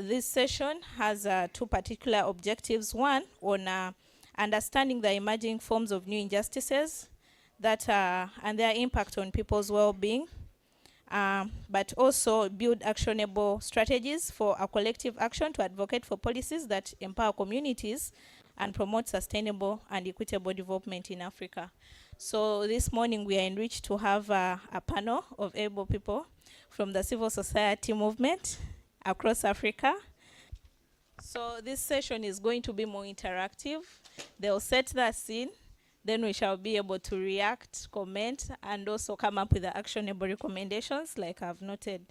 This session has two particular objectives. One, on understanding the emerging forms of new injustices that and their impact on people's well-being, but also build actionable strategies for a collective action to advocate for policies that empower communities and promote sustainable and equitable development in Africa. So this morning we are enriched to have a panel of able people from the civil society movement across Africa. So this session is going to be more interactive. They'll set the scene, then we shall be able to react, comment, and also come up with the actionable recommendations like I've noted.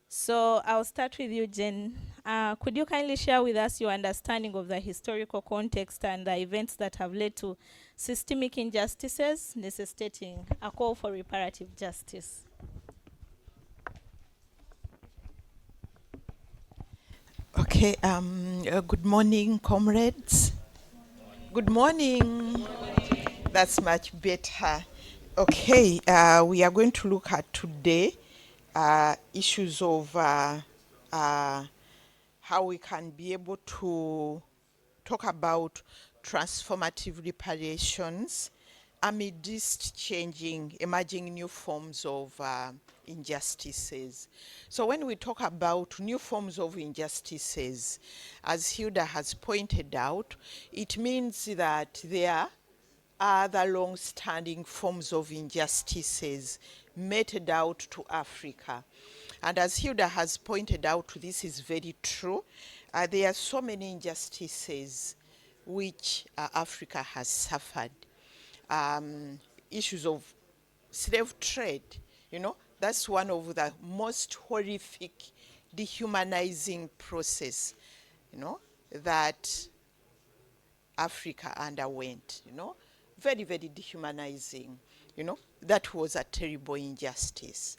So I'll start with you, Jen. Could you kindly share with us your understanding of the historical context and the events that have led to systemic injustices necessitating a call for reparative justice? Okay, good morning, comrades. Good morning. That's much better. Okay, we are going to look at today issues of how we can be able to talk about transformative reparations amidst changing, emerging new forms of injustices. So when we talk about new forms of injustices, as Hilda has pointed out, it means that there are other long-standing forms of injustices meted out to Africa. And as Hilda has pointed out, this is very true. There are so many injustices which Africa has suffered. Issues of slave trade, that's one of the most horrific, dehumanizing process, that Africa underwent, very, very dehumanizing, that was a terrible injustice.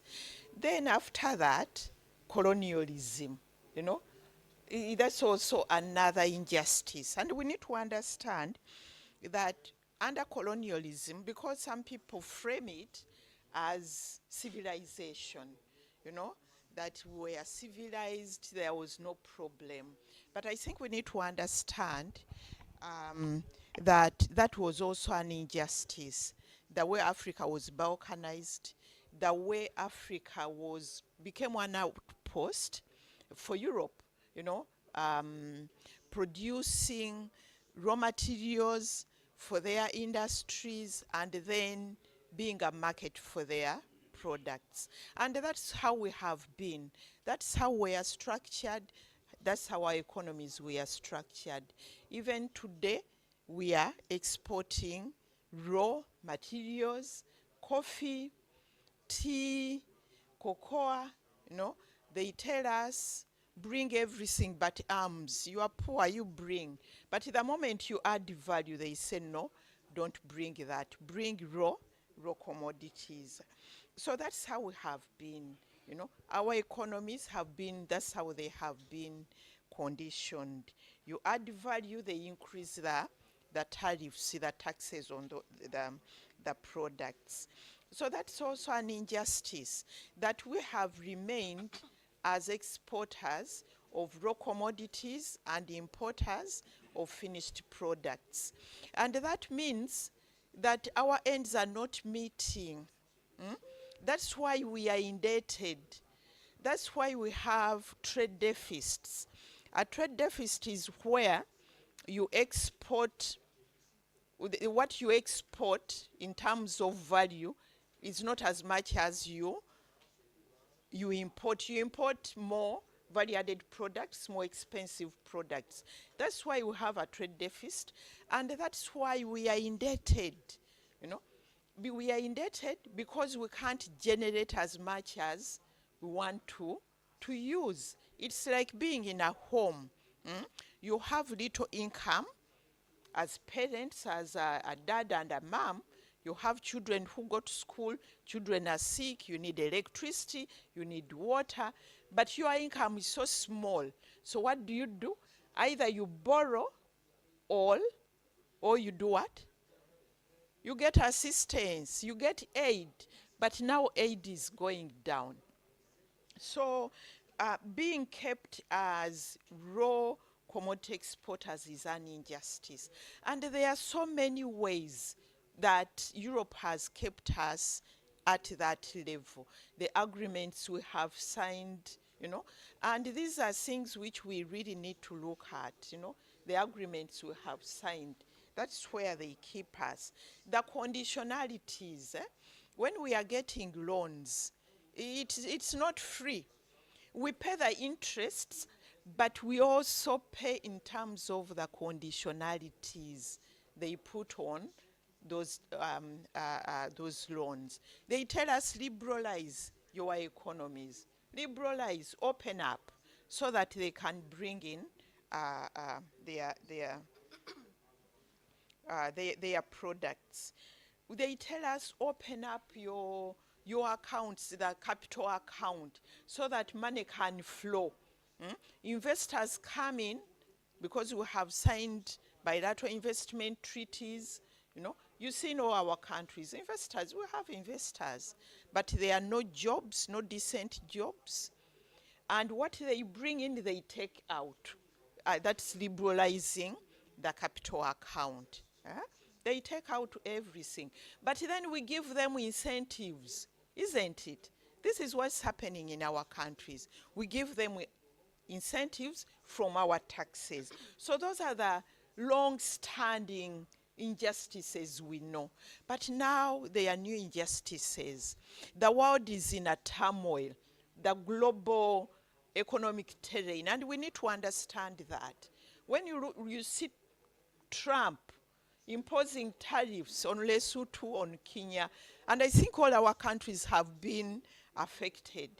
Then after that, colonialism, that's also another injustice. And we need to understand that under colonialism, because some people frame it as civilization, that we were civilized, there was no problem. But I think we need to understand that was also an injustice. The way Africa was balkanized, the way Africa became one outpost for Europe, producing raw materials for their industries and then being a market for their products. And that's how we have been. That's how we are structured. That's how our economies were structured. Even today, we are exporting raw materials, coffee, tea, cocoa, they tell us, bring everything but arms. You are poor, you bring. But the moment you add value, they say, no, don't bring that. Bring raw commodities. So that's how we have been, Our economies have been, that's how they have been conditioned. You add value, they increase the tariffs, the taxes on the products. So that's also an injustice, that we have remained as exporters of raw commodities and importers of finished products. And that means that our ends are not meeting. That's why we are indebted. That's why we have trade deficits. A trade deficit is where you export, what you export in terms of value is not as much as you import. You import more value-added products, more expensive products. That's why we have a trade deficit, and that's why we are indebted. We are indebted because we can't generate as much as we want to use. It's like being in a home. You have little income as parents, as a dad and a mom. You have children who go to school, children are sick, you need electricity, you need water, but your income is so small. So what do? Either you borrow all, or you do what? You get assistance, you get aid, but now aid is going down. So being kept as raw commodity exporters is an injustice. And there are so many ways that Europe has kept us at that level. The agreements we have signed, and these are things which we really need to look at, the agreements we have signed. That's where they keep us. The conditionalities, when we are getting loans, it's not free. We pay the interests, but we also pay in terms of the conditionalities they put on those loans. They tell us liberalize your economies, liberalize, open up, so that they can bring in their products. They tell us open up your accounts, the capital account, so that money can flow. Investors come in because we have signed bilateral investment treaties. You see in all our countries, investors, we have investors, but there are no jobs, no decent jobs. And what they bring in, they take out. That's liberalizing the capital account. They take out everything. But then we give them incentives, isn't it? This is what's happening in our countries. We give them incentives from our taxes. So those are the long-standing injustices we know. But now there are new injustices. The world is in a turmoil, the global economic terrain, and we need to understand that. When you see Trump imposing tariffs on Lesotho, on Kenya, and I think all our countries have been affected,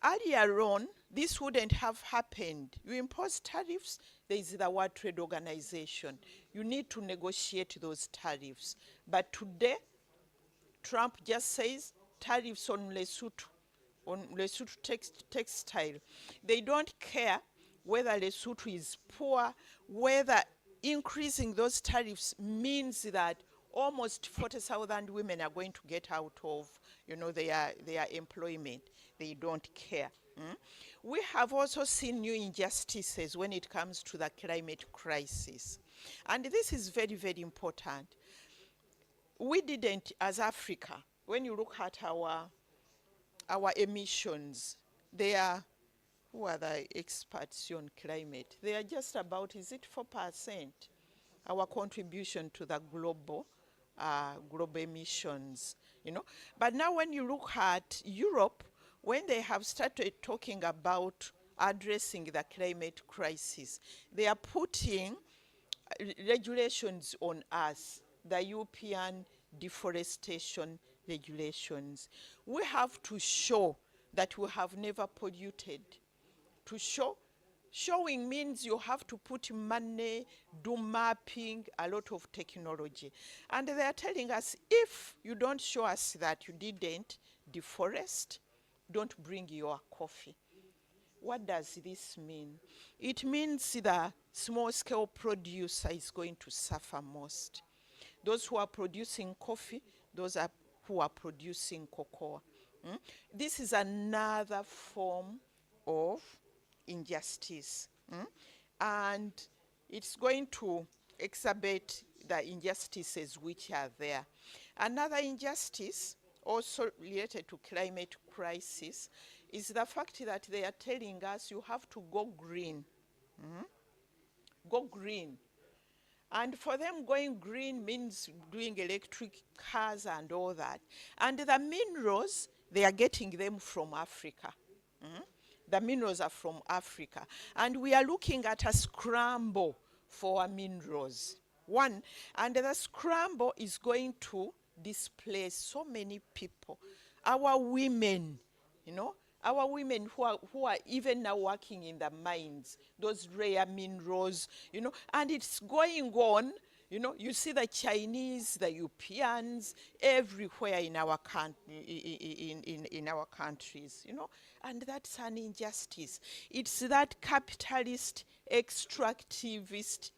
Earlier on, this wouldn't have happened. You impose tariffs, there is the World Trade Organization. You need to negotiate those tariffs. But today, Trump just says tariffs on Lesotho textile. They don't care whether Lesotho is poor, whether increasing those tariffs means that almost 40,000 women are going to get out of their employment. They don't care. We have also seen new injustices when it comes to the climate crisis. And this is very, very important. We didn't, as Africa, when you look at our emissions, who are the experts on climate? They are just about, is it 4%? Our contribution to the global emissions, But now when you look at Europe, when they have started talking about addressing the climate crisis, they are putting regulations on us, the European deforestation regulations. We have to show that we have never polluted. Showing means you have to put money, do mapping, a lot of technology. And they are telling us, if you don't show us that you didn't deforest, don't bring your coffee. What does this mean? It means the small-scale producer is going to suffer most. Those who are producing coffee, those who are producing cocoa. This is another form of injustice. And it's going to exacerbate the injustices which are there. Another injustice, also related to climate crisis, is the fact that they are telling us you have to go green. Go green. And for them, going green means doing electric cars and all that. And the minerals, they are getting them from Africa. The minerals are from Africa. And we are looking at a scramble for our minerals. And the scramble is going to displace so many people. Our women, our women who are even now working in the mines, those rare minerals, and it's going on. You see the Chinese, the Europeans, everywhere in our in our countries, and that's an injustice. It's that capitalist, extractivist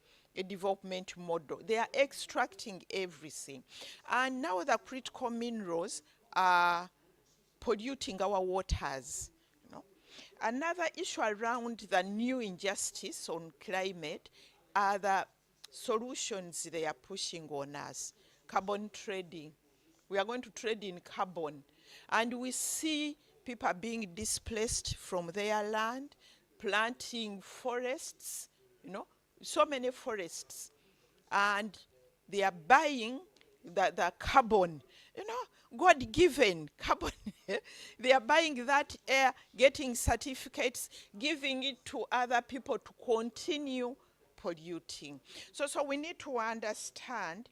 development model. They are extracting everything, and now the critical minerals are polluting our waters. Another issue around the new injustice on climate are the solutions they are pushing on us. Carbon trading. We are going to trade in carbon. And we see people being displaced from their land, planting forests, so many forests. And they are buying the carbon, God given carbon. They are buying that air, getting certificates, giving it to other people to continue polluting. So we need to understand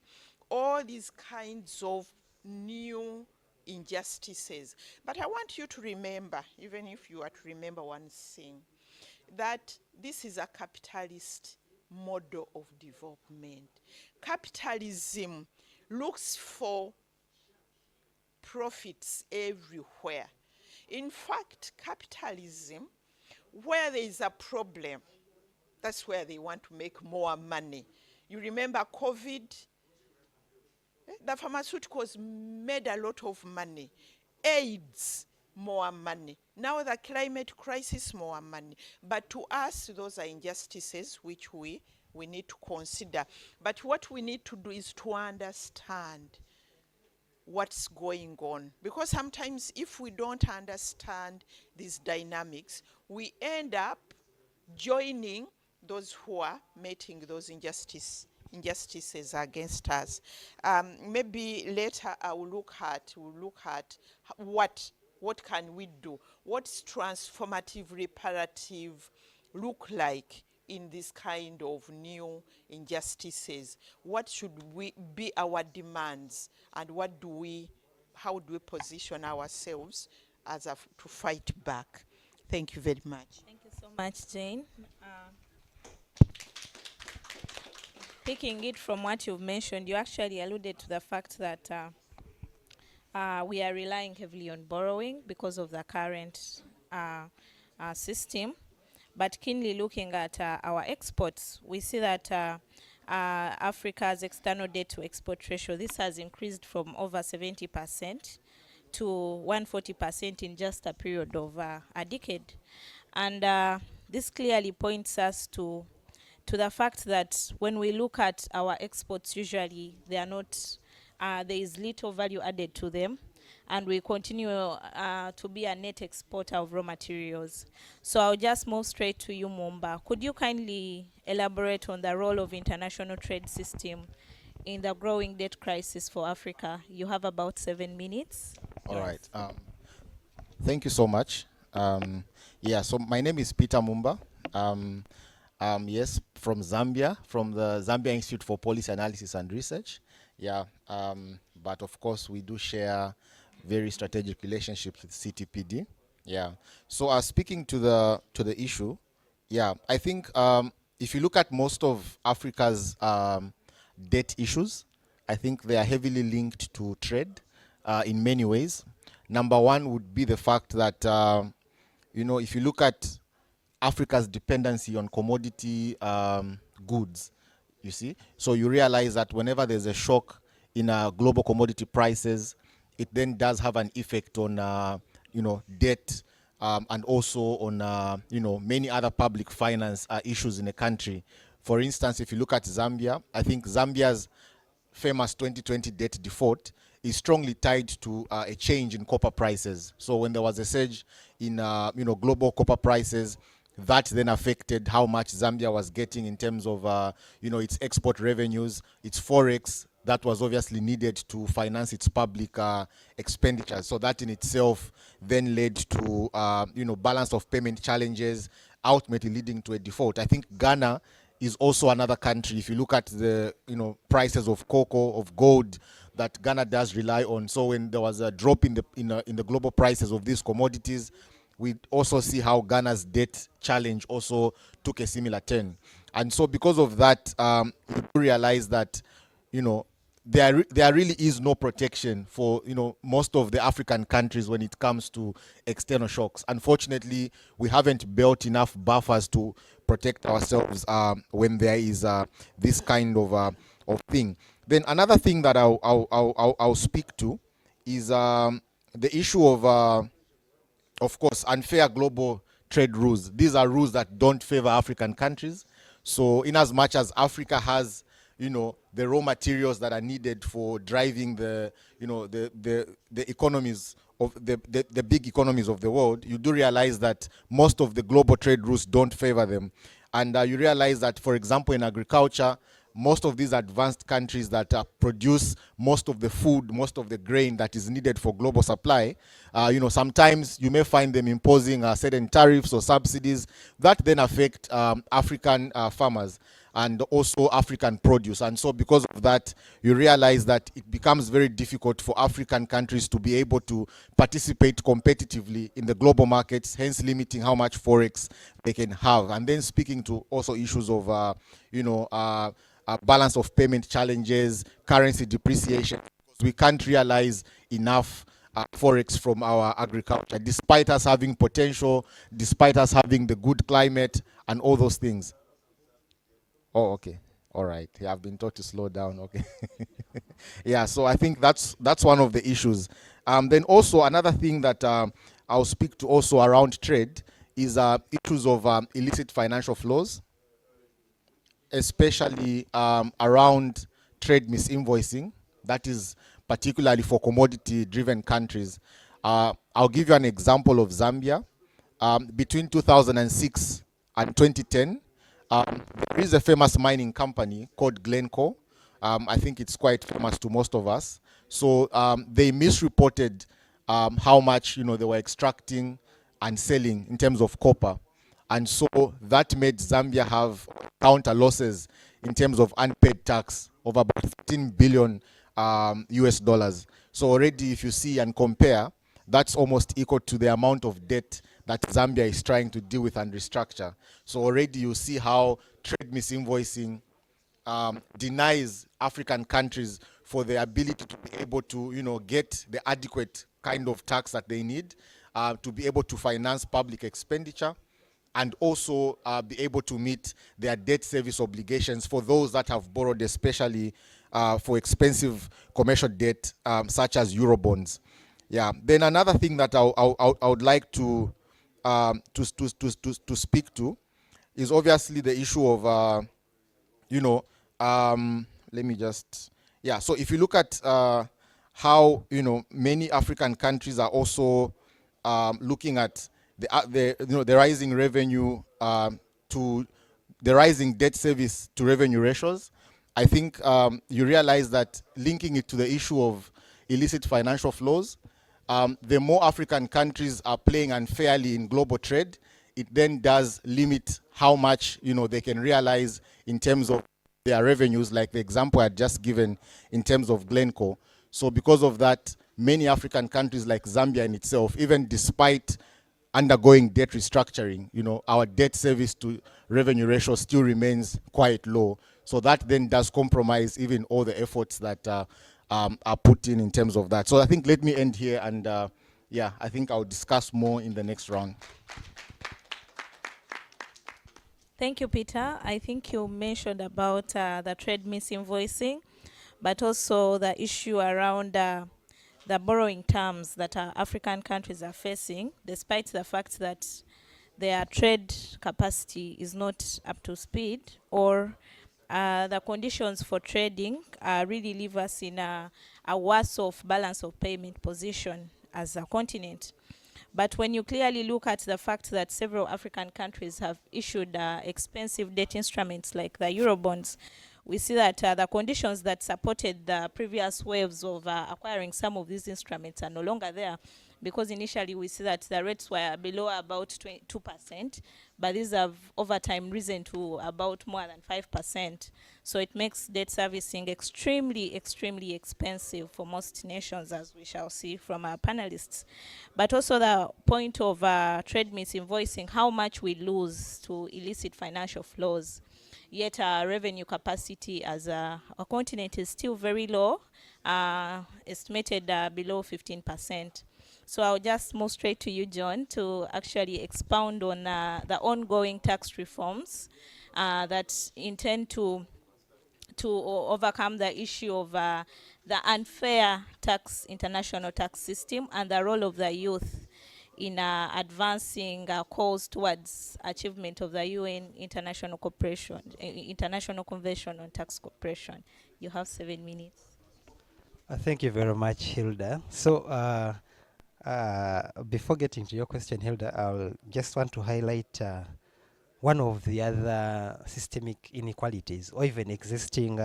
all these kinds of new injustices. But I want you to remember, even if you are to remember one thing, that this is a capitalist model of development. Capitalism looks for profits everywhere. In fact, capitalism, where there is a problem, that's where they want to make more money. You remember COVID? The pharmaceuticals made a lot of money. AIDS, more money. Now the climate crisis, more money. But to us, those are injustices which we need to consider. But what we need to do is to understand what's going on. Because sometimes if we don't understand these dynamics, we end up joining those who are making those injustices against us. Maybe later we'll look at what can we do? What's transformative, reparative look like in this kind of new injustices? What should be our demands, and how do we position ourselves to fight back? Thank you very much. Thank you so much, Jane. Picking it from what you've mentioned, you actually alluded to the fact that we are relying heavily on borrowing because of the current system. But keenly looking at our exports, we see that Africa's external debt to export ratio, this has increased from over 70% to 140% in just a period of a decade. And this clearly points us to the fact that when we look at our exports, usually they are not, there is little value added to them, and we continue to be a net exporter of raw materials. So I'll just move straight to you, Mumba. Could you kindly elaborate on the role of international trade system in the growing debt crisis for Africa? You have about 7 minutes. All right. Thank you so much. So my name is Peter Mumba. Yes, from Zambia, from the Zambia Institute for Policy Analysis and Research. But of course, we do share very strategic relationships with CTPD. So speaking to the issue, I think if you look at most of Africa's debt issues, I think they are heavily linked to trade in many ways. Number one would be the fact that if you look at Africa's dependency on commodity goods, you see, so you realize that whenever there's a shock in global commodity prices, it then does have an effect on debt and also on many other public finance issues in a country. For instance, if you look at Zambia, I think Zambia's famous 2020 debt default is strongly tied to a change in copper prices. So when there was a surge in global copper prices, that then affected how much Zambia was getting in terms of its export revenues, its forex that was obviously needed to finance its public expenditures. So that in itself then led to balance of payment challenges, ultimately leading to a default. I think Ghana is also another country. If you look at the prices of cocoa, of gold that Ghana does rely on, so when there was a drop in the global prices of these commodities, we also see how Ghana's debt challenge also took a similar turn. And so because of that, we realize that there really is no protection for most of the African countries when it comes to external shocks. Unfortunately, we haven't built enough buffers to protect ourselves when there is this kind of thing. Then another thing that I'll speak to is the issue of course, unfair global trade rules. These are rules that don't favor African countries. So in as much as Africa has, the raw materials that are needed for driving the economies of the big economies of the world, you do realize that most of the global trade rules don't favor them. And you realize that, for example, in agriculture, most of these advanced countries that produce most of the food, most of the grain that is needed for global supply, sometimes you may find them imposing certain tariffs or subsidies that then affect African farmers and also African produce. And so because of that, you realize that it becomes very difficult for African countries to be able to participate competitively in the global markets, hence limiting how much forex they can have. And then speaking to also issues of, balance of payment challenges, currency depreciation, because we can't realize enough forex from our agriculture, despite us having potential, despite us having the good climate and all those things. Oh, okay. All right. Yeah, I've been taught to slow down. Okay. Yeah, so I think that's one of the issues. Then also another thing that I'll speak to also around trade is issues of illicit financial flows, especially around trade misinvoicing. That is particularly for commodity-driven countries. I'll give you an example of Zambia. Between 2006 and 2010, there is a famous mining company called Glencore. I think it's quite famous to most of us. So they misreported how much they were extracting and selling in terms of copper. And so that made Zambia have counter losses in terms of unpaid tax of about 15 billion US dollars. So already if you see and compare, that's almost equal to the amount of debt that Zambia is trying to deal with and restructure. So already you see how trade misinvoicing denies African countries for the ability to be able to, get the adequate kind of tax that they need to be able to finance public expenditure and also be able to meet their debt service obligations for those that have borrowed, especially for expensive commercial debt such as Eurobonds. Yeah. Then another thing that I would like to speak to is obviously the issue of let me just so if you look at how many African countries are also looking at the rising revenue to the rising debt service to revenue ratios, I think you realize that linking it to the issue of illicit financial flows, the more African countries are playing unfairly in global trade, it then does limit how much they can realize in terms of their revenues, like the example I had just given in terms of Glencore. So because of that, many African countries like Zambia in itself, even despite undergoing debt restructuring, our debt service to revenue ratio still remains quite low. So that then does compromise even all the efforts that are put in terms of that. So I think let me end here, and I think I'll discuss more in the next round. Thank you, Peter. I think you mentioned about the trade misinvoicing, but also the issue around the borrowing terms that African countries are facing, despite the fact that their trade capacity is not up to speed, or the conditions for trading really leave us in a worse off balance of payment position as a continent. But when you clearly look at the fact that several African countries have issued expensive debt instruments like the Eurobonds, we see that the conditions that supported the previous waves of acquiring some of these instruments are no longer there, because initially we see that the rates were below about 2%, but these have over time risen to about more than 5%. So it makes debt servicing extremely, extremely expensive for most nations, as we shall see from our panelists. But also the point of trade misinvoicing, how much we lose to illicit financial flows. Yet our revenue capacity as a continent is still very low, estimated below 15%. So I'll just move straight to you, John, to actually expound on the ongoing tax reforms that intend to overcome the issue of the unfair international tax system and the role of the youth in advancing calls towards achievement of the UN International International Convention on Tax Cooperation. You have 7 minutes. Thank you very much, Hilda. So, before getting to your question, Hilda, I'll just want to highlight one of the other systemic inequalities or even existing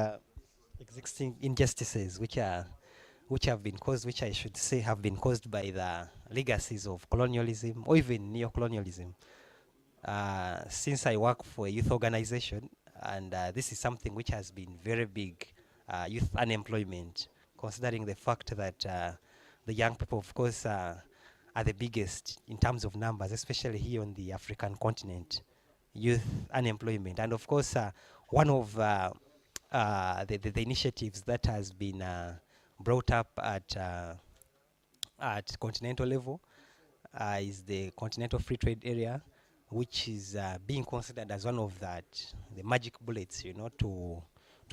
injustices which have been caused, which I should say have been caused by the legacies of colonialism or even neo-colonialism. Since I work for a youth organization, and this is something which has been very big, youth unemployment, considering the fact that the young people, of course, are the biggest in terms of numbers, especially here on the African continent, youth unemployment. And of course, one of the initiatives that has been brought up at continental level is the Continental Free Trade Area, which is being considered as one of the magic bullets, you know, to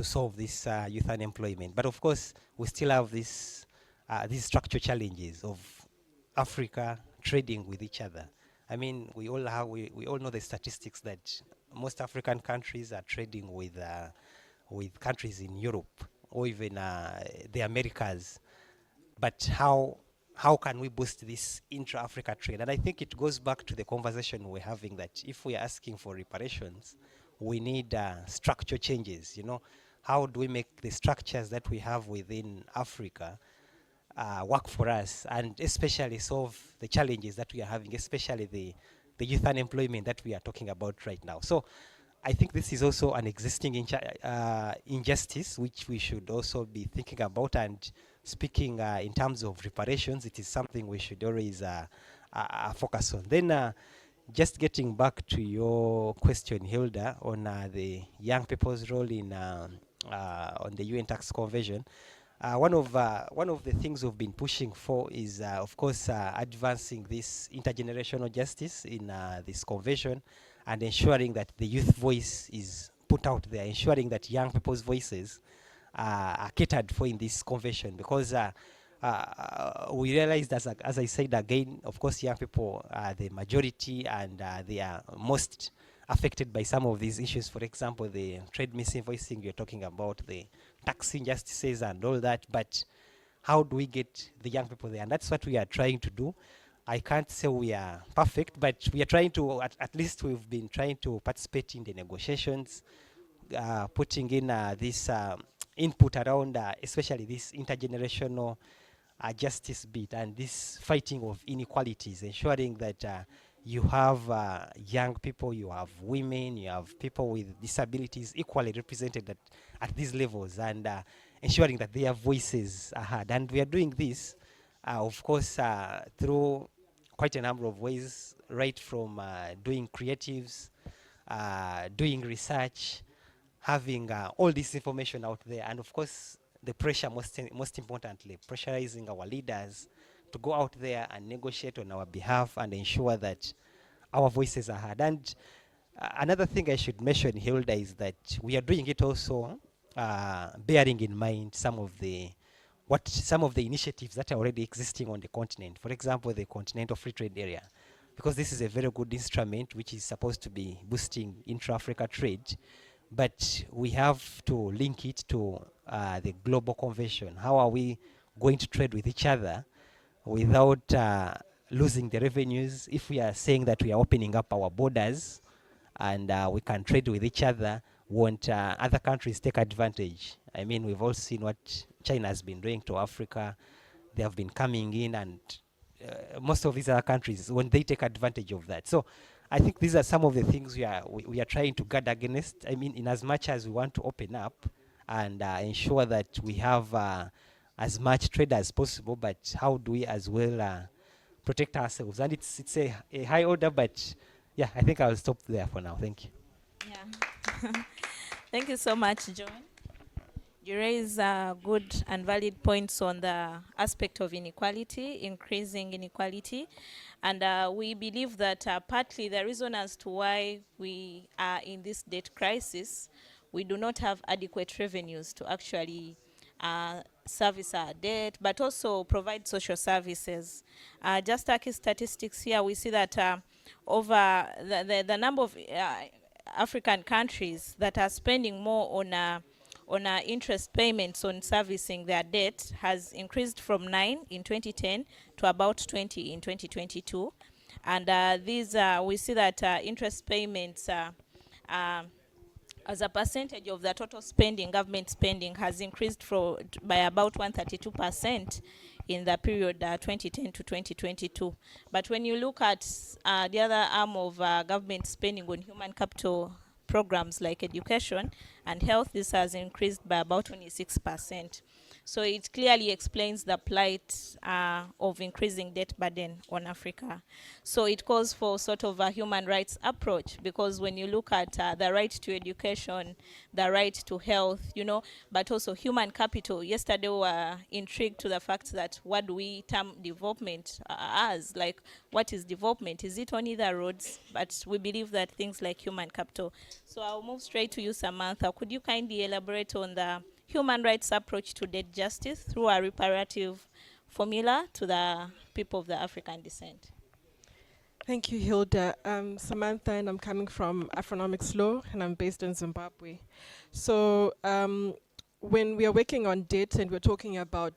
solve this youth unemployment. But of course, we still have these structural challenges of Africa trading with each other. I mean, we all know the statistics that most African countries are trading with countries in Europe or even the Americas. But how can we boost this intra-Africa trade? And I think it goes back to the conversation we're having, that if we are asking for reparations, we need structural changes. You know, how do we make the structures that we have within Africa work for us, and especially solve the challenges that we are having, especially the youth unemployment that we are talking about right now. So I think this is also an existing injustice which we should also be thinking about, and speaking in terms of reparations, it is something we should always focus on. Then just getting back to your question, Hilda, on the young people's role in on the UN Tax Convention, one of the things we've been pushing for is, of course, advancing this intergenerational justice in this convention, and ensuring that the youth voice is put out there, ensuring that young people's voices are catered for in this convention, because we realized, as I said again, of course, young people are the majority, and they are most affected by some of these issues. For example, the trade misinvoicing you're talking about, the tax injustices and all that. But how do we get the young people there? And that's what we are trying to do. I can't say we are perfect, but we are trying to, at least we've been trying to participate in the negotiations, putting in this input around especially this intergenerational justice bit and this fighting of inequalities, ensuring that you have young people, you have women, you have people with disabilities equally represented at these levels, and ensuring that their voices are heard. And we are doing this, of course, through quite a number of ways, right from doing creatives, doing research, having all this information out there, and of course, the pressure, most importantly, pressurizing our leaders to go out there and negotiate on our behalf and ensure that our voices are heard. And another thing I should mention, Hilda, is that we are doing it also bearing in mind some of the initiatives that are already existing on the continent. For example, the Continental Free Trade Area, because this is a very good instrument which is supposed to be boosting intra-Africa trade, but we have to link it to the global convention. How are we going to trade with each other without losing the revenues? If we are saying that we are opening up our borders and we can trade with each other, won't other countries take advantage? I mean, we've all seen what China has been doing to Africa. They have been coming in, and most of these other countries, when they take advantage of that. So I think these are some of the things we are trying to guard against. I mean, in as much as we want to open up and ensure that we have as much trade as possible, but how do we as well protect ourselves? And it's a high order, but yeah, I think I'll stop there for now. Thank you. Yeah. Thank you so much, John. You raise good and valid points on the aspect of inequality, increasing inequality. And we believe that partly the reason as to why we are in this debt crisis, we do not have adequate revenues to actually service our debt, but also provide social services. Just Turkey statistics here, we see that over the number of African countries that are spending more on interest payments on servicing their debt has increased from 9 in 2010 to about 20 in 2022. And these we see that interest payments as a percentage of the total spending, government spending, has increased by about 132% in the period 2010 to 2022. But when you look at the other arm of government spending on human capital programs like education and health, this has increased by about 26%. So it clearly explains the plight of increasing debt burden on Africa. So it calls for sort of a human rights approach, because when you look at the right to education, the right to health, you know, but also human capital. Yesterday we were intrigued to the fact that what do we term development as? Like, what is development? Is it only the roads? But we believe that things like human capital. So I'll move straight to you, Samantha. Could you kindly elaborate on the human rights approach to debt justice through a reparative formula to the people of the African descent? Thank you, Hilda. Samantha, and I'm coming from Afronomics Law, and I'm based in Zimbabwe. So when we are working on debt and we're talking about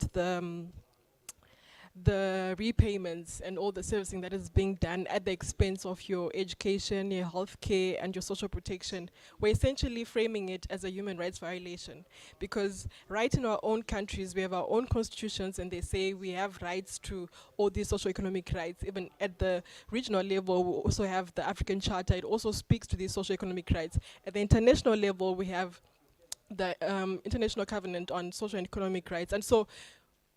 the repayments and all the servicing that is being done at the expense of your education, your healthcare, and your social protection, we're essentially framing it as a human rights violation. Because right in our own countries, we have our own constitutions, and they say we have rights to all these socio-economic rights. Even at the regional level, we also have the African Charter. It also speaks to these socio-economic rights. At the international level, we have the International Covenant on Social and Economic Rights. And so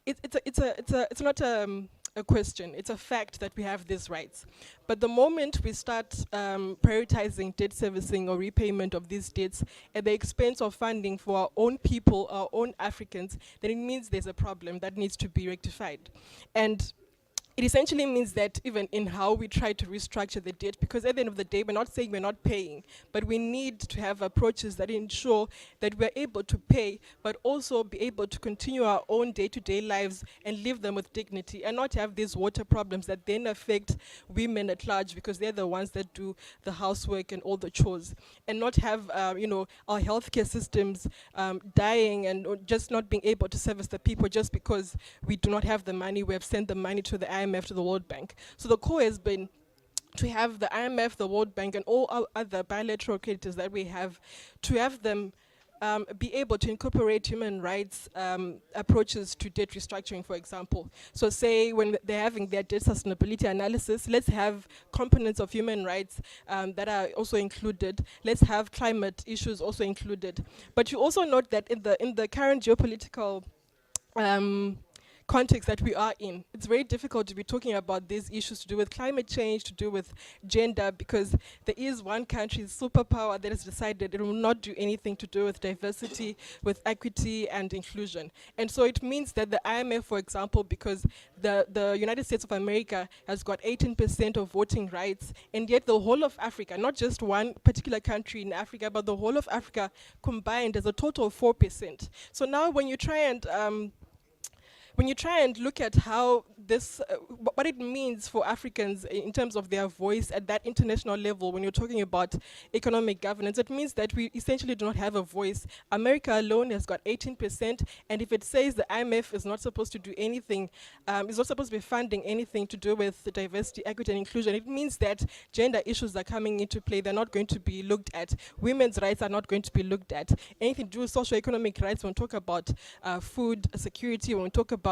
it's not a question, it's a fact that we have these rights. But the moment we start prioritizing debt servicing or repayment of these debts at the expense of funding for our own people, our own Africans, then it means there's a problem that needs to be rectified. And it essentially means that even in how we try to restructure the debt, because at the end of the day, we're not saying we're not paying, but we need to have approaches that ensure that we're able to pay, but also be able to continue our own day-to-day lives and live them with dignity, and not have these water problems that then affect women at large, because they're the ones that do the housework and all the chores, and not have our healthcare systems dying and just not being able to service the people just because we do not have the money. We have sent the money to the IMF, to the World Bank. So the core has been to have the IMF, the World Bank, and all our other bilateral creditors that we have, to have them be able to incorporate human rights approaches to debt restructuring, for example. So say when they're having their debt sustainability analysis, let's have components of human rights that are also included. Let's have climate issues also included. But you also note that in the current geopolitical context that we are in, it's very difficult to be talking about these issues to do with climate change, to do with gender, because there is one country's superpower that has decided it will not do anything to do with diversity, with equity and inclusion. And so it means that the IMF, for example, because the United States of America has got 18% of voting rights, and yet the whole of Africa, not just one particular country in Africa, but the whole of Africa combined has a total of 4%. So now when you try and look at how this, what it means for Africans in terms of their voice at that international level, when you're talking about economic governance, it means that we essentially do not have a voice. America alone has got 18%, and if it says the IMF is not supposed to do anything, is not supposed to be funding anything to do with diversity, equity, and inclusion, it means that gender issues are coming into play. They're not going to be looked at. Women's rights are not going to be looked at. Anything to do with socio-economic rights, when we talk about food security, when we talk about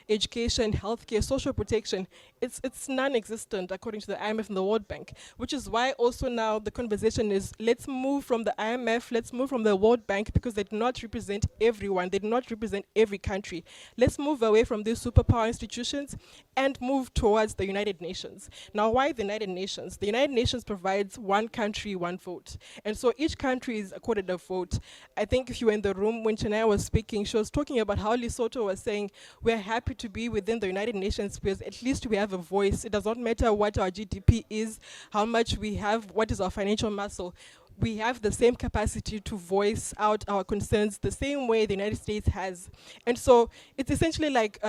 education, healthcare, social protection, it's non-existent according to the IMF and the World Bank, which is why also now the conversation is, let's move from the IMF, let's move from the World Bank, because they do not represent everyone, they do not represent every country. Let's move away from these superpower institutions and move towards the United Nations. Now, why the United Nations? The United Nations provides one country, one vote. And so each country is accorded a vote. I think if you were in the room when Chennai was speaking, she was talking about how Lesotho was saying, we're happy to be within the United Nations because at least we have a voice. It does not matter what our GDP is, how much we have, what is our financial muscle. we have the same capacity to voice out our concerns the same way the United States has. And so it's essentially like,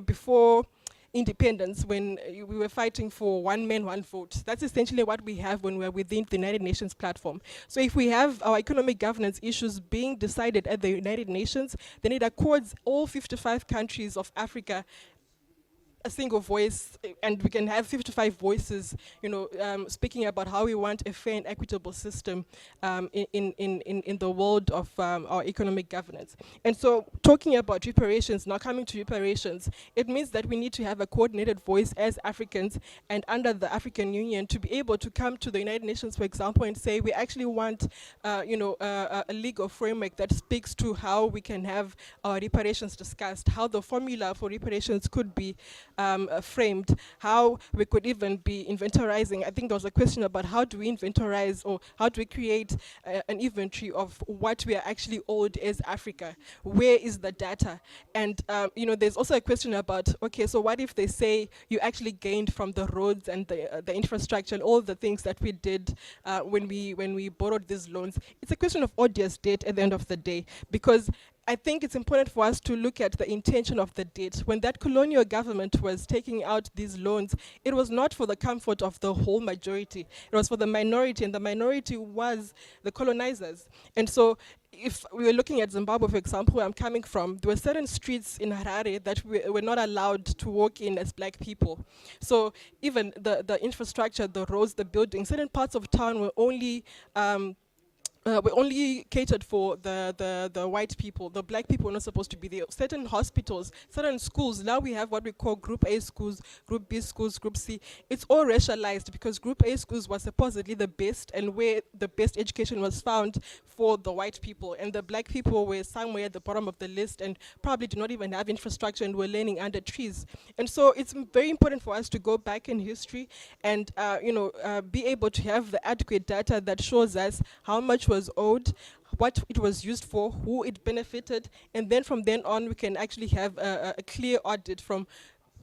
before independence, when we were fighting for one man, one vote. That's essentially what we have when we're within the United Nations platform. So if we have our economic governance issues being decided at the United Nations, then it accords all 55 countries of Africa a single voice, and we can have 55 voices, speaking about how we want a fair and equitable system in the world of our economic governance. And so talking about reparations, now coming to reparations, it means that we need to have a coordinated voice as Africans and under the African Union to be able to come to the United Nations, for example, and say we actually want a legal framework that speaks to how we can have our reparations discussed, how the formula for reparations could be framed, how we could even be inventorizing. I think there was a question about how do we inventorize, or how do we create an inventory of what we are actually owed as Africa? Where is the data? And there's also a question about, okay, so what if they say you actually gained from the roads and the infrastructure and all the things that we did when we borrowed these loans? It's a question of odious debt at the end of the day, because I think it's important for us to look at the intention of the debt. When that colonial government was taking out these loans, it was not for the comfort of the whole majority. It was for the minority, and the minority was the colonizers. And so if we were looking at Zimbabwe, for example, where I'm coming from, there were certain streets in Harare that we were not allowed to walk in as black people. So even the infrastructure, the roads, the buildings, certain parts of town were only we only catered for the white people. The black people were not supposed to be there. Certain hospitals, certain schools, now we have what we call Group A schools, Group B schools, Group C. It's all racialized because Group A schools was supposedly the best and where the best education was found for the white people. And the black people were somewhere at the bottom of the list and probably do not even have infrastructure and were learning under trees. And so it's very important for us to go back in history and be able to have the adequate data that shows us how much was owed, what it was used for, who it benefited, and then from then on we can actually have a clear audit from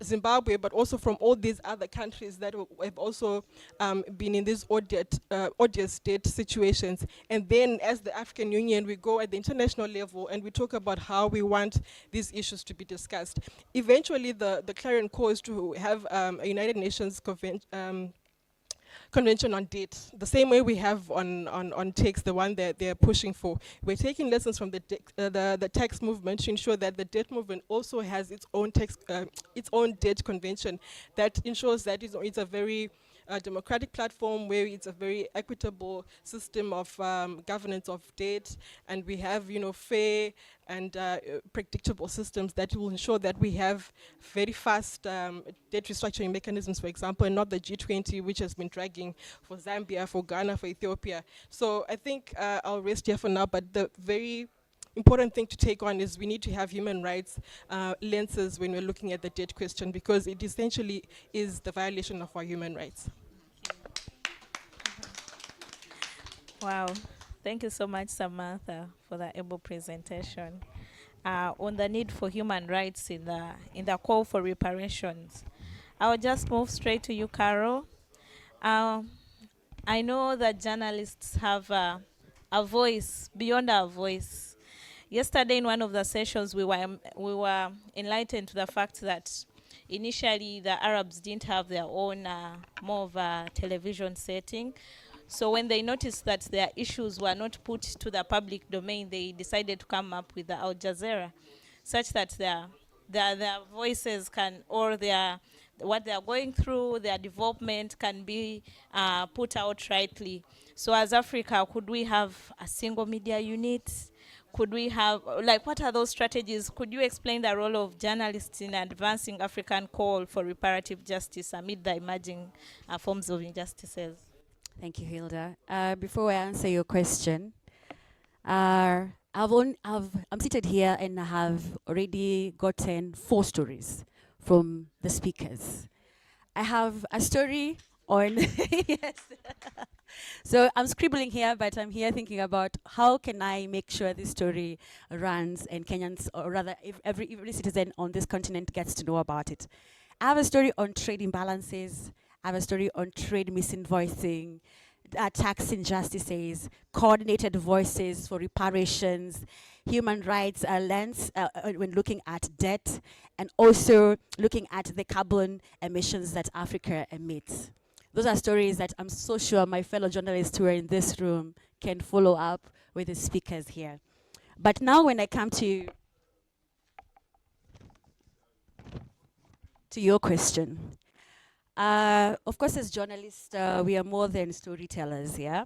Zimbabwe, but also from all these other countries that have also been in these odious debt situations. And then as the African Union, we go at the international level and we talk about how we want these issues to be discussed. Eventually, the clarion call is to have a United Nations Convention on Debt, the same way we have on tax, the one that they're pushing for. We're taking lessons from the tax movement to ensure that the debt movement also has its own debt convention that ensures that it's a very democratic platform where it's a very equitable system of governance of debt, and we have fair and predictable systems that will ensure that we have very fast debt restructuring mechanisms, for example, and not the G20, which has been dragging for Zambia, for Ghana, for Ethiopia. So I think I'll rest here for now, but the very important thing to take on is we need to have human rights lenses when we're looking at the debt question, because it essentially is the violation of our human rights. Wow. Thank you so much, Samantha, for that able presentation on the need for human rights in the call for reparations. I'll just move straight to you, Carol. I know that journalists have a voice beyond our voice. Yesterday, in one of the sessions, we were enlightened to the fact that initially the Arabs didn't have their own more of a television setting. So when they noticed that their issues were not put to the public domain, they decided to come up with the Al Jazeera, such that their voices can, or what they are going through, their development can be put out rightly. So as Africa, could we have a single media unit? Could we have, what are those strategies? Could you explain the role of journalists in advancing African call for reparative justice amid the emerging forms of injustices? Thank you, Hilda. Before I answer your question, I'm seated here and I have already gotten 4 stories from the speakers. I have a story on, yes. So I'm scribbling here, but I'm here thinking about how can I make sure this story runs and Kenyans, or rather every citizen on this continent gets to know about it. I have a story on trade imbalances. I have a story on trade misinvoicing, tax injustices, coordinated voices for reparations, human rights lens when looking at debt, and also looking at the carbon emissions that Africa emits. Those are stories that I'm so sure my fellow journalists who are in this room can follow up with the speakers here. But now when I come to your question, of course, as journalists, we are more than storytellers, yeah?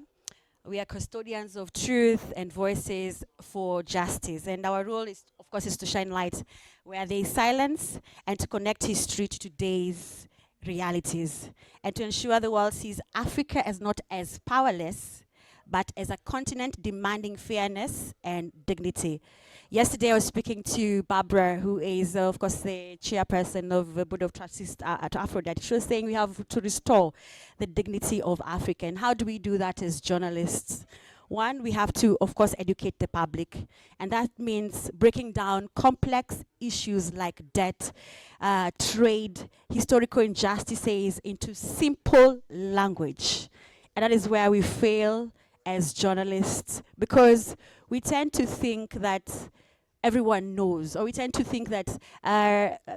We are custodians of truth and voices for justice. And our role is, of course, is to shine light where there is silence and to connect history to today's realities and to ensure the world sees Africa as not as powerless, but as a continent demanding fairness and dignity. Yesterday, I was speaking to Barbara, who is, of course, the chairperson of the Board of Trustees at Aphrodite. She was saying we have to restore the dignity of Africa. And how do we do that as journalists? One, we have to, of course, educate the public. And that means breaking down complex issues like debt, trade, historical injustices into simple language. And that is where we fail as journalists, because we tend to think that everyone knows, or we tend to think that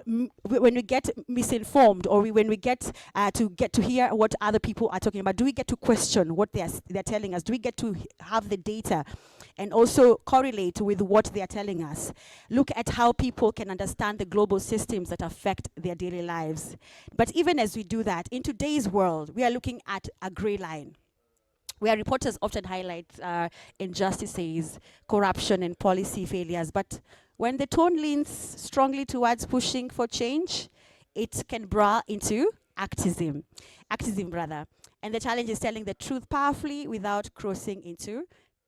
when we get misinformed, or when we get to hear what other people are talking about, do we get to question what they're telling us? Do we get to have the data and also correlate with what they're telling us? Look at how people can understand the global systems that affect their daily lives. But even as we do that, in today's world, we are looking at a gray line, where reporters often highlight injustices, corruption, and policy failures. But when the tone leans strongly towards pushing for change, it can bra into activism. And the challenge is telling the truth powerfully without crossing into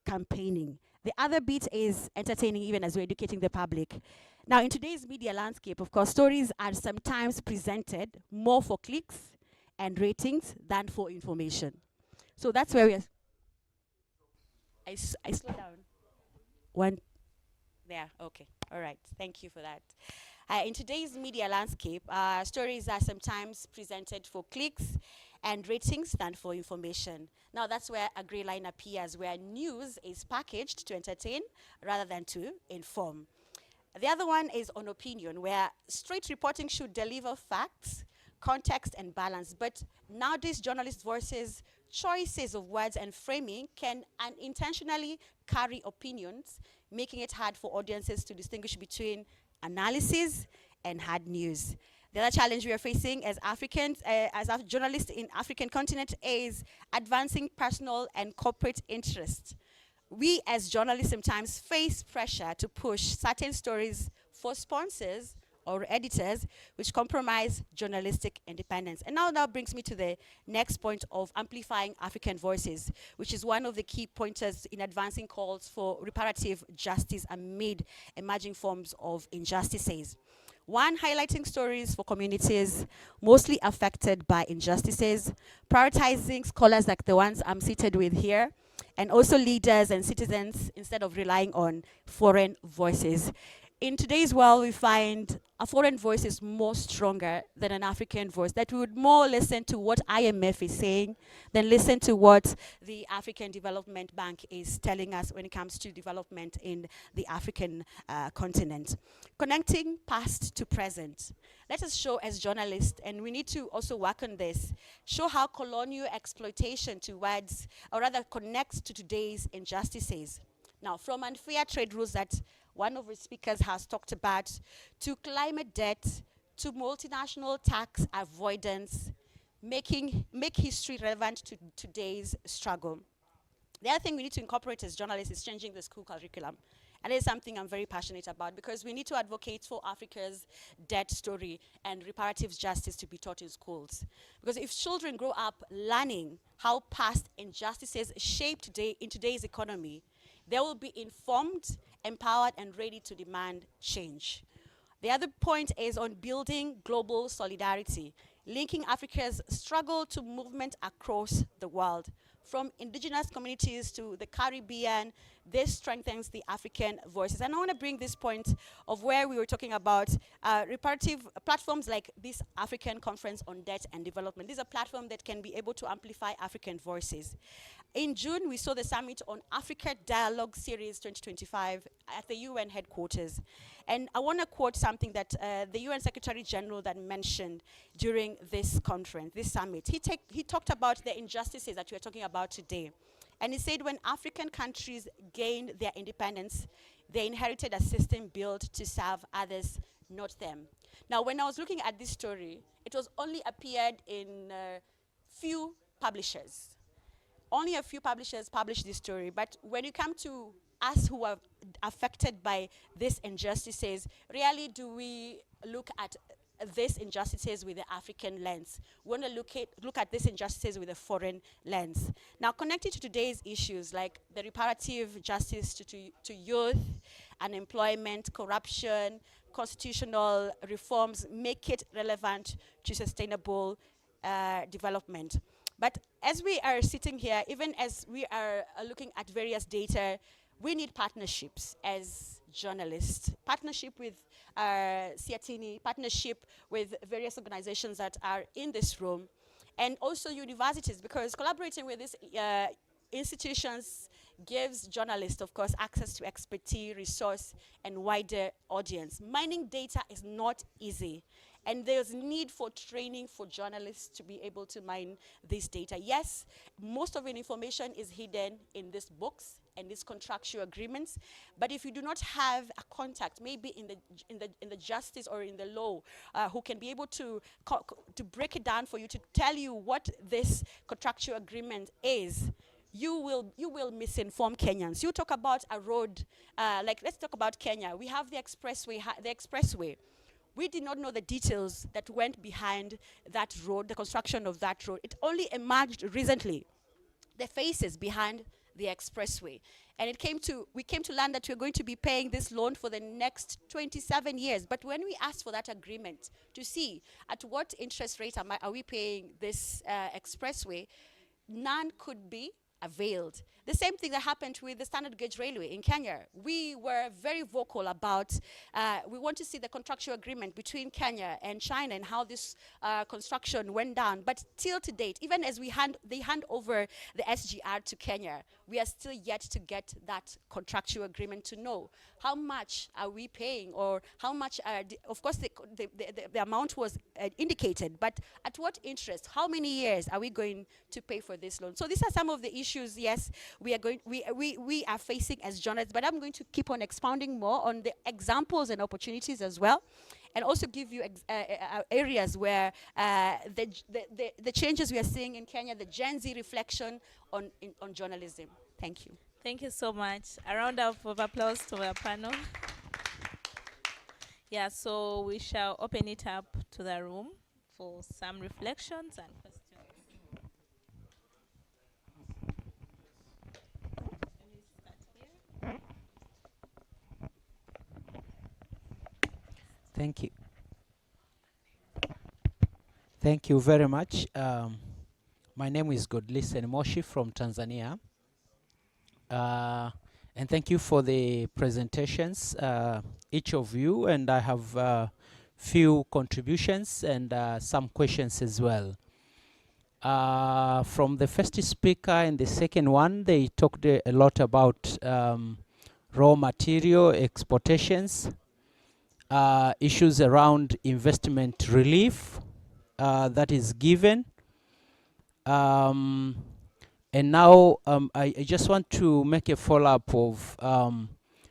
campaigning. The other bit is entertaining, even as we're educating the public. Now, in today's media landscape, of course, stories are sometimes presented more for clicks and ratings than for information. So that's where we are. I slow down. One. There. Okay. All right. Thank you for that. In today's media landscape, stories are sometimes presented for clicks and ratings than for information. Now that's where a grey line appears, where news is packaged to entertain rather than to inform. The other one is on opinion, where straight reporting should deliver facts, context, and balance. But nowadays, journalist voices, choices of words and framing can unintentionally carry opinions, making it hard for audiences to distinguish between analysis and hard news. The other challenge we are facing as Africans, as journalists in African continent, is advancing personal and corporate interests. We as journalists sometimes face pressure to push certain stories for sponsors or editors, which compromise journalistic independence. And now that brings me to the next point of amplifying African voices, which is one of the key pointers in advancing calls for reparative justice amid emerging forms of injustices. One, highlighting stories for communities mostly affected by injustices, prioritizing scholars like the ones I'm seated with here, and also leaders and citizens instead of relying on foreign voices. In today's world, we find a foreign voice is more stronger than an African voice, that we would more listen to what IMF is saying than listen to what the African Development Bank is telling us when it comes to development in the African continent. Connecting past to present. Let us show as journalists, and we need to also work on this, show how colonial exploitation towards, or rather connects to today's injustices. Now, from unfair trade rules that one of the speakers has talked about, to climate debt, to multinational tax avoidance, make history relevant to today's struggle. The other thing we need to incorporate as journalists is changing the school curriculum. And it's something I'm very passionate about, because we need to advocate for Africa's debt story and reparative justice to be taught in schools. Because if children grow up learning how past injustices shape in today's economy, they will be informed, empowered, and ready to demand change. The other point is on building global solidarity, linking Africa's struggle to movement across the world, from indigenous communities to the Caribbean, this strengthens the African voices. And I want to bring this point of where we were talking about reparative platforms like this African Conference on Debt and Development. These are platforms that can be able to amplify African voices. In June, we saw the Summit on Africa Dialogue Series 2025 at the UN headquarters. And I want to quote something that the UN Secretary General that mentioned during this conference, this summit. He talked about the injustices that we're talking about today. And he said when African countries gained their independence, they inherited a system built to serve others, not them. Now, when I was looking at this story, it was only appeared in few publishers. Only a few publishers published this story, but when you come to us who are affected by these injustices, rarely do we look at these injustices with the African lens. We want to look at these injustices with a foreign lens. Now, connected to today's issues like the reparative justice to youth, unemployment, corruption, constitutional reforms, make it relevant to sustainable development. But as we are sitting here, even as we are looking at various data, we need partnerships as journalists, partnership with SEATINI, partnership with various organizations that are in this room, and also universities, because collaborating with these institutions gives journalists, of course, access to expertise, resource, and wider audience. Mining data is not easy. And there's need for training for journalists to be able to mine this data. Yes, most of the information is hidden in these books and these contractual agreements. But if you do not have a contact, maybe in the justice or in the law, who can be able to break it down for you, to tell you what this contractual agreement is, you will misinform Kenyans. You talk about a road, let's talk about Kenya. We have the expressway. We did not know the details that went behind that road, the construction of that road. It only emerged recently, the faces behind the expressway. And we came to learn that we're going to be paying this loan for the next 27 years. But when we asked for that agreement to see at what interest rate are we paying this expressway, none could be availed. The same thing that happened with the standard gauge railway in Kenya. We were very vocal about, we want to see the contractual agreement between Kenya and China and how this construction went down. But till to date, even as they hand over the SGR to Kenya, we are still yet to get that contractual agreement to know how much are we paying, or how much, of course the amount was indicated, but at what interest, how many years are we going to pay for this loan? So these are some of the issues, yes, we are facing as journalists, but I'm going to keep on expounding more on the examples and opportunities as well, and also give you areas where the changes we are seeing in Kenya, the Gen Z reflection on journalism. Thank you. Thank you so much. A round of applause to our panel. Yeah, so we shall open it up to the room for some reflections and questions. Thank you. Thank you very much. My name is Godlisten Moshi from Tanzania. And thank you for the presentations, each of you, and I have few contributions and some questions as well. From the first speaker and the second one, they talked a lot about raw material exportations, issues around investment relief that is given. And now I just want to make a follow-up of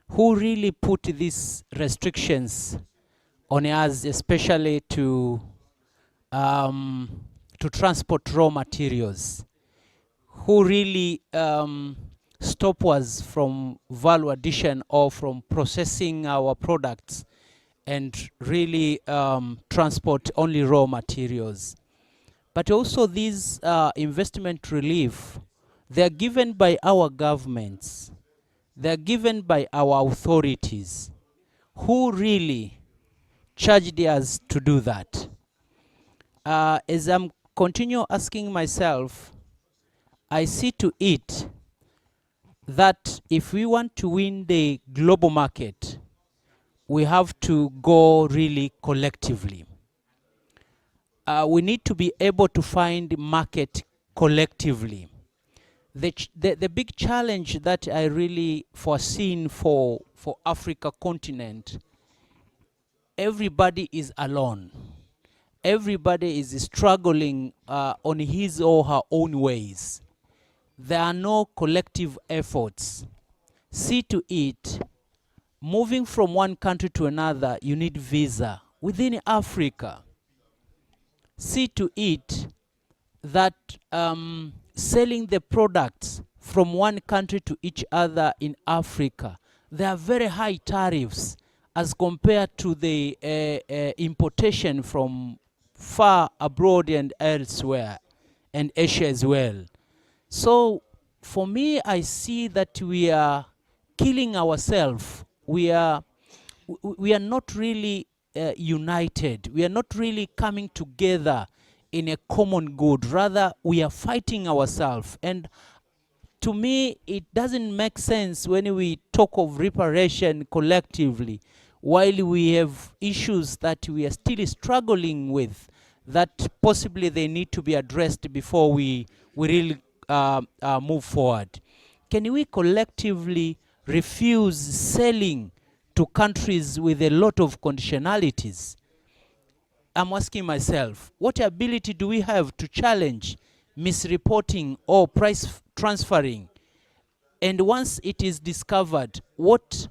who really put these restrictions on us, especially to transport raw materials. Who really stop us from value addition or from processing our products and really transport only raw materials. But also these investment relief, they are given by our governments. They are given by our authorities. Who really charged us to do that? As I'm continue asking myself, I see to it that if we want to win the global market, we have to go really collectively. We need to be able to find market collectively. The big challenge that I really foreseen for Africa continent, everybody is alone. Everybody is struggling on his or her own ways. There are no collective efforts. See to it, moving from one country to another, you need visa. Within Africa, see to it that selling the products from one country to each other in Africa, there are very high tariffs as compared to the importation from far abroad and elsewhere, and Asia as well. So for me, I see that we are killing ourselves. We are not really united. We are not really coming together in a common good. Rather, we are fighting ourselves. And to me, it doesn't make sense when we talk of reparation collectively, while we have issues that we are still struggling with, that possibly they need to be addressed before we really move forward. Can we collectively refuse selling to countries with a lot of conditionalities? I'm asking myself, what ability do we have to challenge misreporting or price transferring? And once it is discovered, what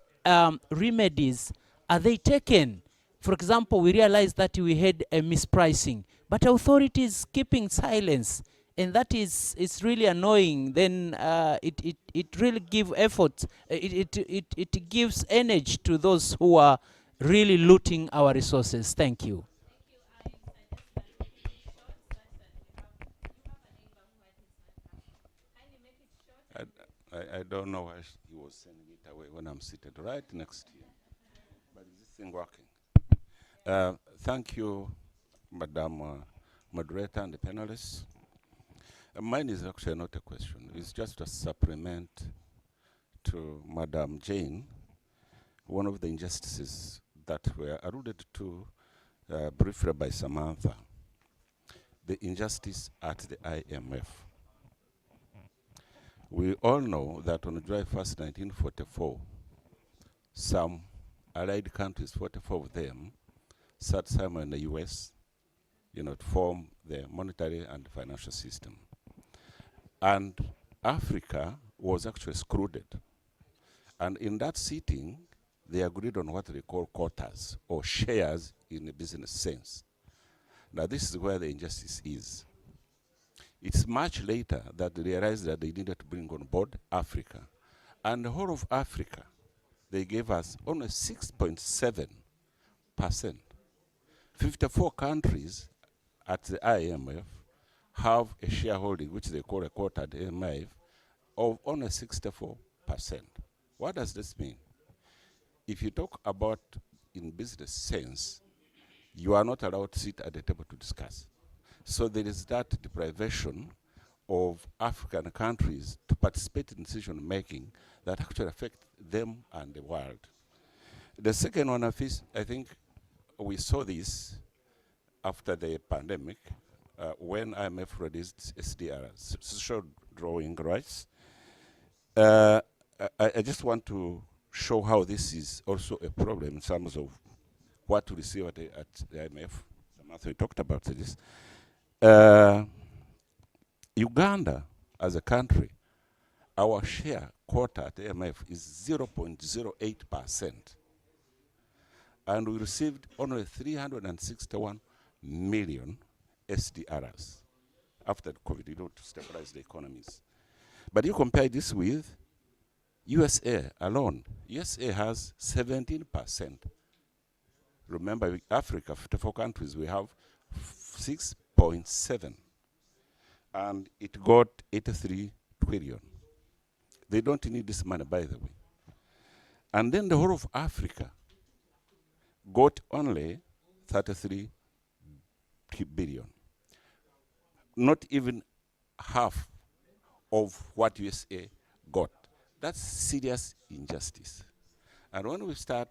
remedies are they taken? For example, we realized that we had a mispricing, but authorities keeping silence, and that is really annoying. Then it really gives effort. It gives energy to those who are really looting our resources. Thank you. I don't know why he was sending it away when I'm seated right next to you. But is this thing working? Thank you, Madam Moderator and the panelists. Mine is actually not a question. It's just a supplement to Madam Jane. One of the injustices that were alluded to briefly by Samantha, the injustice at the IMF. We all know that on July 1st, 1944, some allied countries, 44 of them, sat somewhere in the US, to form the monetary and financial system. And Africa was actually excluded. And in that sitting, they agreed on what they call quotas, or shares in a business sense. Now this is where the injustice is. It's much later that they realized that they needed to bring on board Africa. And the whole of Africa, they gave us only 6.7%. 54 countries at the IMF have a shareholding, which they call a quota at the IMF, of only 64%. What does this mean? If you talk about in business sense, you are not allowed to sit at the table to discuss. So there is that deprivation of African countries to participate in decision making that actually affect them and the world. The second one of this, I think we saw this after the pandemic, when IMF released SDR, social drawing rights. I just want to show how this is also a problem in terms of what to receive at the IMF. Samantha talked about this. Uganda, as a country, our share quota at the IMF is 0.08%. And we received only 361 million SDRs after COVID, to stabilize the economies. But you compare this with USA alone. USA has 17%. Remember, Africa, 54 countries, we have 6.7. And it got 83 trillion. They don't need this money, by the way. And then the whole of Africa got only 33 billion. Not even half of what USA got. That's serious injustice. And when we start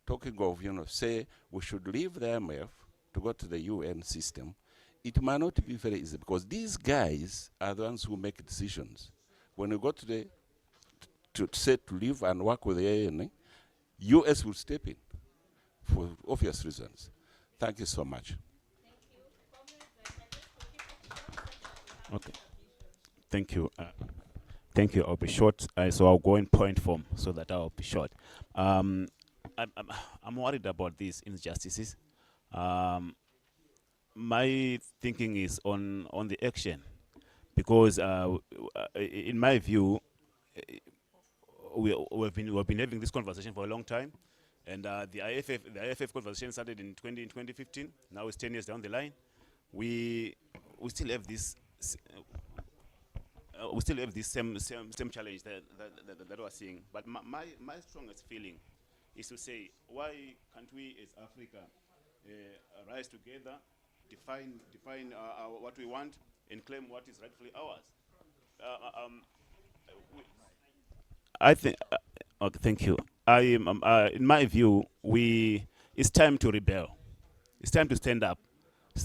talking of, say we should leave the IMF to go to the UN system, it might not be very easy because these guys are the ones who make decisions. When you go to say to live and work with the ANA, US will step in for obvious reasons. Thank you so much. Okay. Thank you. Thank you. I'll be short. So I'll go in point form so that I'll be short. I'm worried about these injustices. My thinking is on the action, because in my view, we've been having this conversation for a long time, and the IFF conversation started in 2015. Now it's 10 years down the line. We still have this. We still have this same challenge that we're seeing. But my strongest feeling is to say, why can't we as Africa rise together, define what we want, and claim what is rightfully ours? I think. Okay, thank you. In my view, it's time to rebel. It's time to stand up.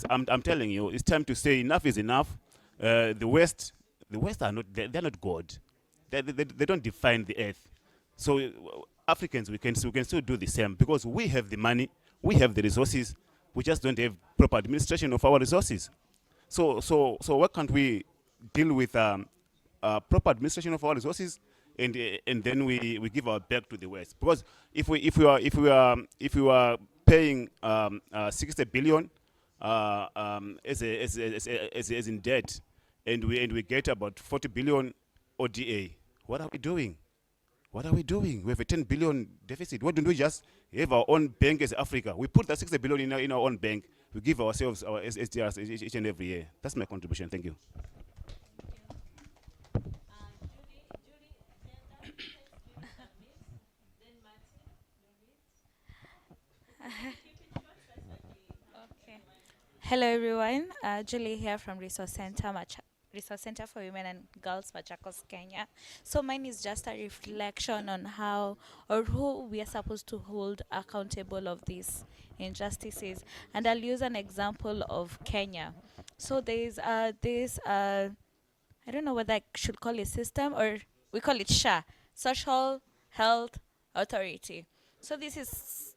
I'm telling you, it's time to say enough is enough. The West are not. They're not God. They don't define the earth. So Africans, we can still do the same because we have the money, we have the resources. We just don't have proper administration of our resources. So why can't we deal with proper administration of our resources, and then we give our back to the West? Because if we are paying 60 billion as in debt, and we get about 40 billion ODA, what are we doing? What are we doing? We have a 10 billion deficit. Why don't we just have our own bank as Africa? We put that 60 billion in our own bank. We give ourselves our SDRs each and every year. That's my contribution. Thank you. Hello everyone, Julie here from Resource Center for Women and Girls, Machakos, Kenya. So mine is just a reflection on how or who we are supposed to hold accountable of these injustices. And I'll use an example of Kenya. So there's this, I don't know whether I should call it system or we call it SHA, Social Health Authority. So this is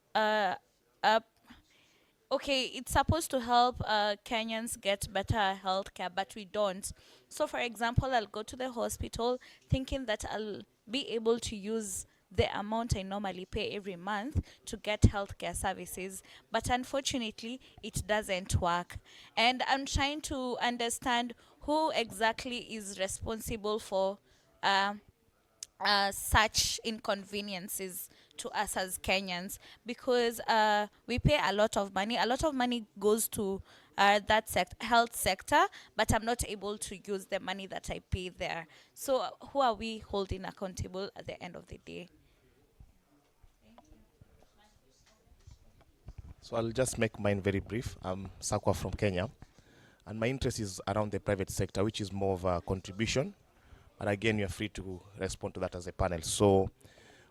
okay, it's supposed to help Kenyans get better health care, but we don't. So for example, I'll go to the hospital thinking that I'll be able to use the amount I normally pay every month to get healthcare services, but unfortunately it doesn't work. And I'm trying to understand who exactly is responsible for such inconveniences to us as Kenyans, because we pay a lot of money. A lot of money goes to that health sector, but I'm not able to use the money that I pay there. So who are we holding accountable at the end of the day? So I'll just make mine very brief. I'm Sakwa from Kenya, and my interest is around the private sector, which is more of a contribution. But again, you're free to respond to that as a panel. So,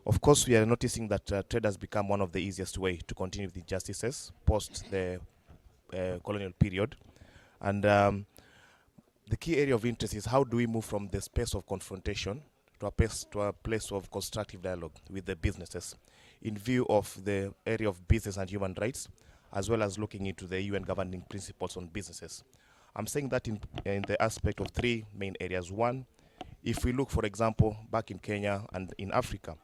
of course, we are noticing that trade has become one of the easiest way to continue with injustices post the colonial period. And the key area of interest is how do we move from the space of confrontation to a place of constructive dialogue with the businesses in view of the area of business and human rights, as well as looking into the UN governing principles on businesses. I'm saying that in the aspect of three main areas. One, if we look, for example, back in Kenya and in Africa,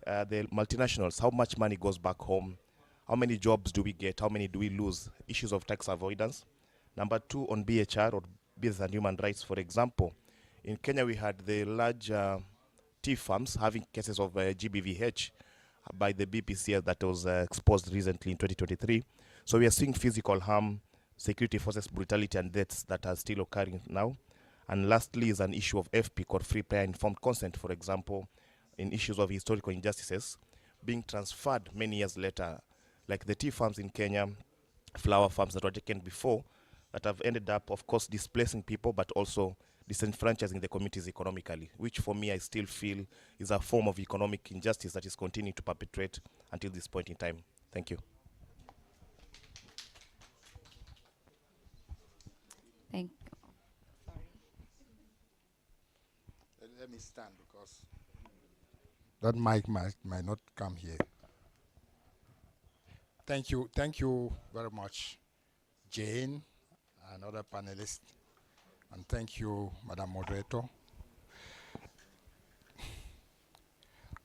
the multinationals, how much money goes back home, how many jobs do we get, how many do we lose, issues of tax avoidance. Number two, on BHR, or business and human rights, for example, in Kenya we had the large tea farms having cases of GBVH by the BPCS that was exposed recently in 2023. So we are seeing physical harm, security forces brutality and deaths that are still occurring now. And lastly is an issue of FP, called free prior informed consent, for example, in issues of historical injustices being transferred many years later, like the tea farms in Kenya, flower farms that were taken before, that have ended up, of course, displacing people, but also disenfranchising the communities economically, which for me I still feel is a form of economic injustice that is continuing to perpetrate until this point in time. Thank you. Thank Let me stand because that mic might not come here. Thank you very much, Jane, another panelist, and thank you, Madam Moderator.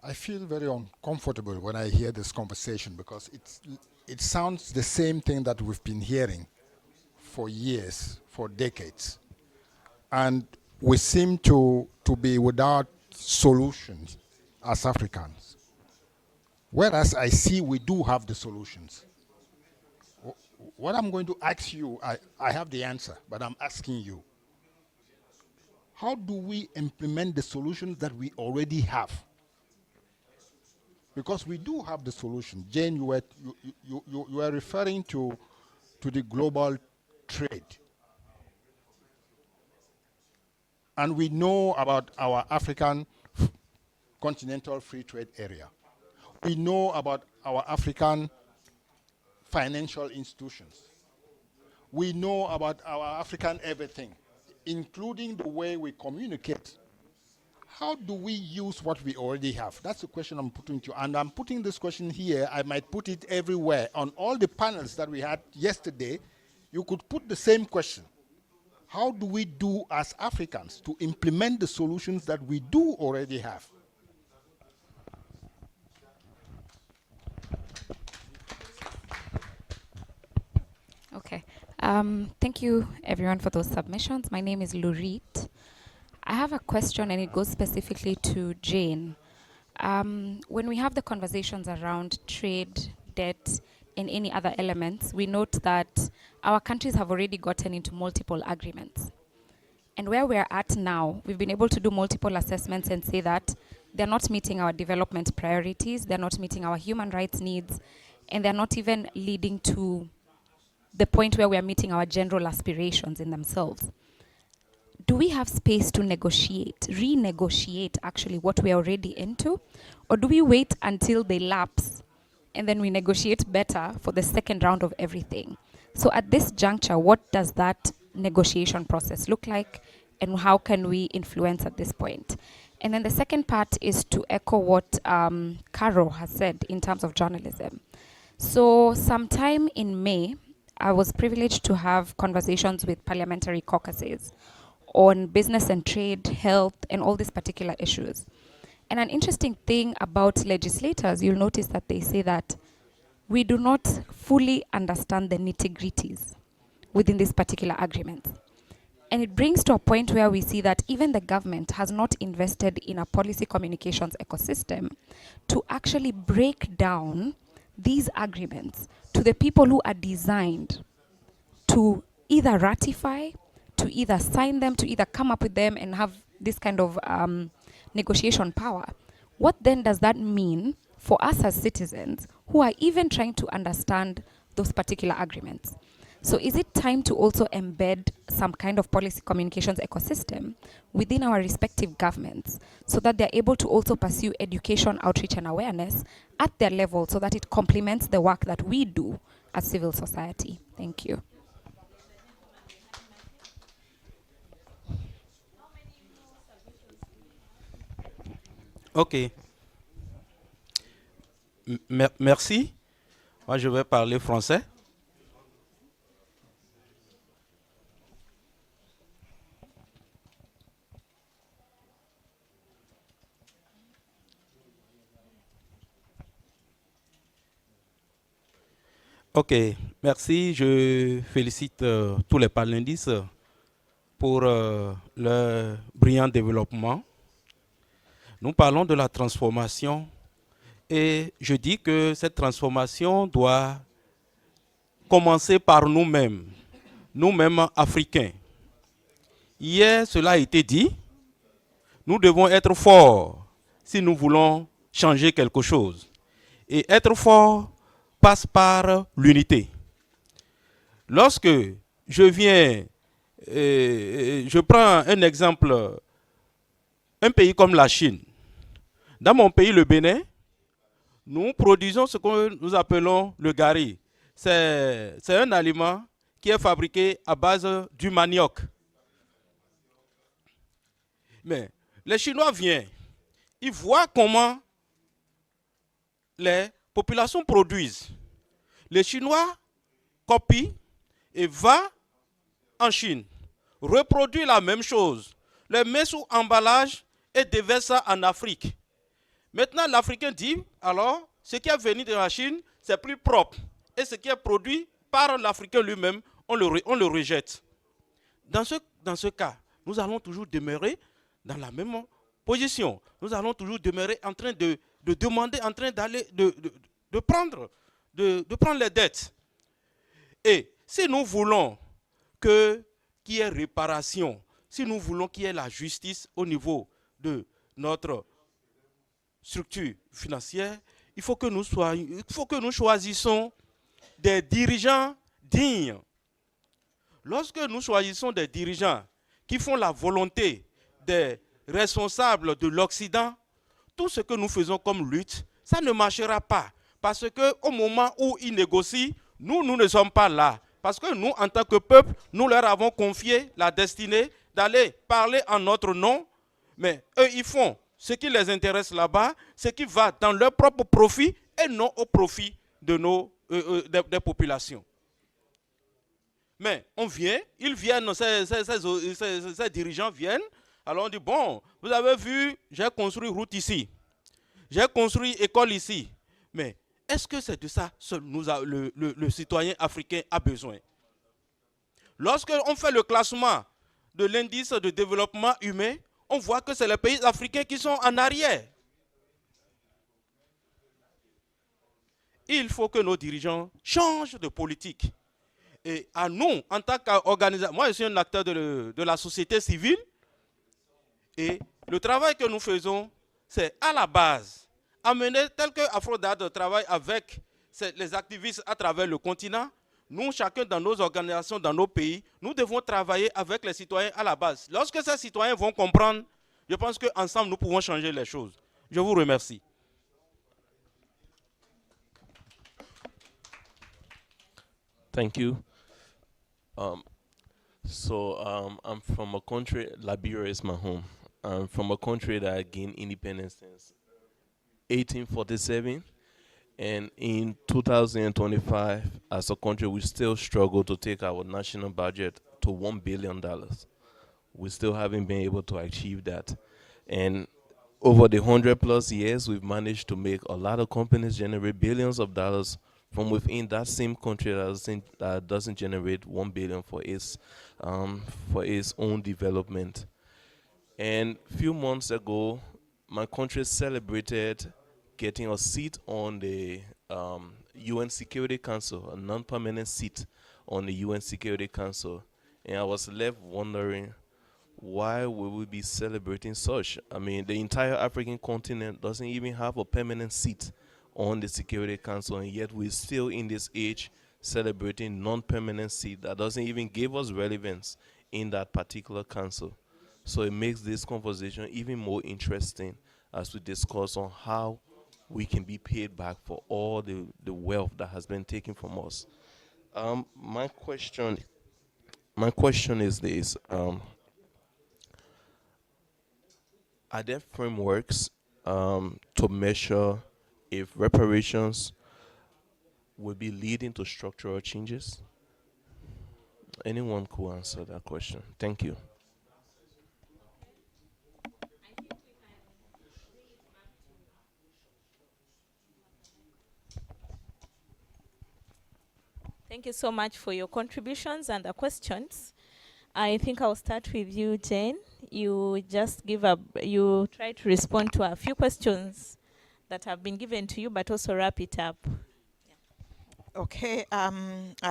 I feel very uncomfortable when I hear this conversation because it sounds the same thing that we've been hearing for years, for decades. And we seem to be without solutions as Africans. Whereas I see we do have the solutions. What I'm going to ask you, I have the answer, but I'm asking you. How do we implement the solutions that we already have? Because we do have the solution. Jane, you were referring to the global trade. And we know about our African continental free trade area. We know about our African financial institutions. We know about our African everything, including the way we communicate. How do we use what we already have? That's the question I'm putting to you. And I'm putting this question here. I might put it everywhere. On all the panels that we had yesterday, you could put the same question. How do we do as Africans to implement the solutions that we do already have? Okay. Thank you, everyone, for those submissions. My name is Lurit. I have a question, and it goes specifically to Jane. When we have the conversations around trade, debt, and any other elements, we note that our countries have already gotten into multiple agreements. And where we're at now, we've been able to do multiple assessments and say that they're not meeting our development priorities, they're not meeting our human rights needs, and they're not even leading to the point where we are meeting our general aspirations in themselves. Do we have space to negotiate, renegotiate actually what we're already into? Or do we wait until they lapse and then we negotiate better for the second round of everything? So at this juncture, what does that negotiation process look like, and how can we influence at this point? And then the second part is to echo what Caro has said in terms of journalism. So sometime in May, I was privileged to have conversations with parliamentary caucuses on business and trade, health, and all these particular issues. And an interesting thing about legislators, you'll notice that they say that we do not fully understand the nitty-gritties within these particular agreements. And it brings to a point where we see that even the government has not invested in a policy communications ecosystem to actually break down these agreements to the people who are designed to either ratify, to either sign them, to either come up with them and have this kind of negotiation power. What then does that mean for us as citizens who are even trying to understand those particular agreements? So is it time to also embed some kind of policy communications ecosystem within our respective governments so that they're able to also pursue education, outreach, and awareness at their level so that it complements the work that we do as civil society? Thank you. Ok. Merci. Moi, je vais parler français. Ok, merci. Je félicite tous les panélistes pour leur brillant développement. Nous parlons de la transformation et je dis que cette transformation doit commencer par nous-mêmes Africains. Hier, cela a été dit, nous devons être forts si nous voulons changer quelque chose. Et être fort passe par l'unité. Lorsque je viens je prends un exemple, un pays comme la Chine. Dans mon pays, le Bénin, nous produisons ce que nous appelons le gari. C'est un aliment qui est fabriqué à base du manioc. Mais les Chinois viennent, ils voient comment les populations produisent. Les Chinois copient et vont en Chine, reproduisent la même chose, les met sous emballage et déversent ça en Afrique. Maintenant, l'Africain dit, alors, ce qui est venu de la Chine, c'est plus propre. Et ce qui est produit par l'Africain lui-même, on le rejette. Dans ce cas, nous allons toujours demeurer dans la même position. Nous allons toujours demeurer en train de demander, en train d'aller, de prendre les dettes. Et si nous voulons qu'il y ait réparation, si nous voulons qu'il y ait la justice au niveau de notre structure financière, il faut que nous choisissions des dirigeants dignes. Lorsque nous choisissons des dirigeants qui font la volonté des responsables de l'Occident, tout ce que nous faisons comme lutte, ça ne marchera pas. Parce qu'au moment où ils négocient, nous ne sommes pas là. Parce que nous, en tant que peuple, nous leur avons confié la destinée d'aller parler en notre nom. Mais eux, ils font ce qui les intéresse là-bas, ce qui va dans leur propre profit et non au profit de des populations. Mais on vient, ils viennent, ces dirigeants viennent, alors on dit, bon, vous avez vu, j'ai construit route ici, j'ai construit école ici, mais est-ce que c'est de ça que le citoyen africain a besoin? Lorsque on fait le classement de l'indice de développement humain, on voit que c'est les pays africains qui sont en arrière. Il faut que nos dirigeants changent de politique. Et à nous, en tant qu'organisation, moi je suis un acteur de la société civile, et le travail que nous faisons, c'est à la base, amener tel que Afrodad travaille avec les activistes à travers le continent. Nous, chacun dans nos organisations, dans nos pays, nous devons travailler avec les citoyens à la base. Lorsque ces citoyens vont comprendre, je pense qu'ensemble, nous pouvons changer les choses. Je vous remercie. Thank you. I'm from a country, Liberia is my home. I'm from a country that gained independence since 1847. And in 2025, as a country, we still struggle to take our national budget to $1 billion. We still haven't been able to achieve that. And over the 100+ years, we've managed to make a lot of companies generate billions of dollars from within that same country that doesn't generate $1 billion for its own development. And a few months ago, my country celebrated getting a seat on the UN Security Council, a non-permanent seat on the UN Security Council. And I was left wondering, why would we be celebrating such? I mean, the entire African continent doesn't even have a permanent seat on the Security Council, and yet we're still in this age celebrating non-permanent seat that doesn't even give us relevance in that particular council. So it makes this conversation even more interesting as we discuss on how we can be paid back for all the wealth that has been taken from us. My question is this. Are there frameworks to measure if reparations will be leading to structural changes? Anyone could answer that question. Thank you. Thank you so much for your contributions and the questions. I think I'll start with you, Jane. You try to respond to a few questions that have been given to you, but also wrap it up. Okay,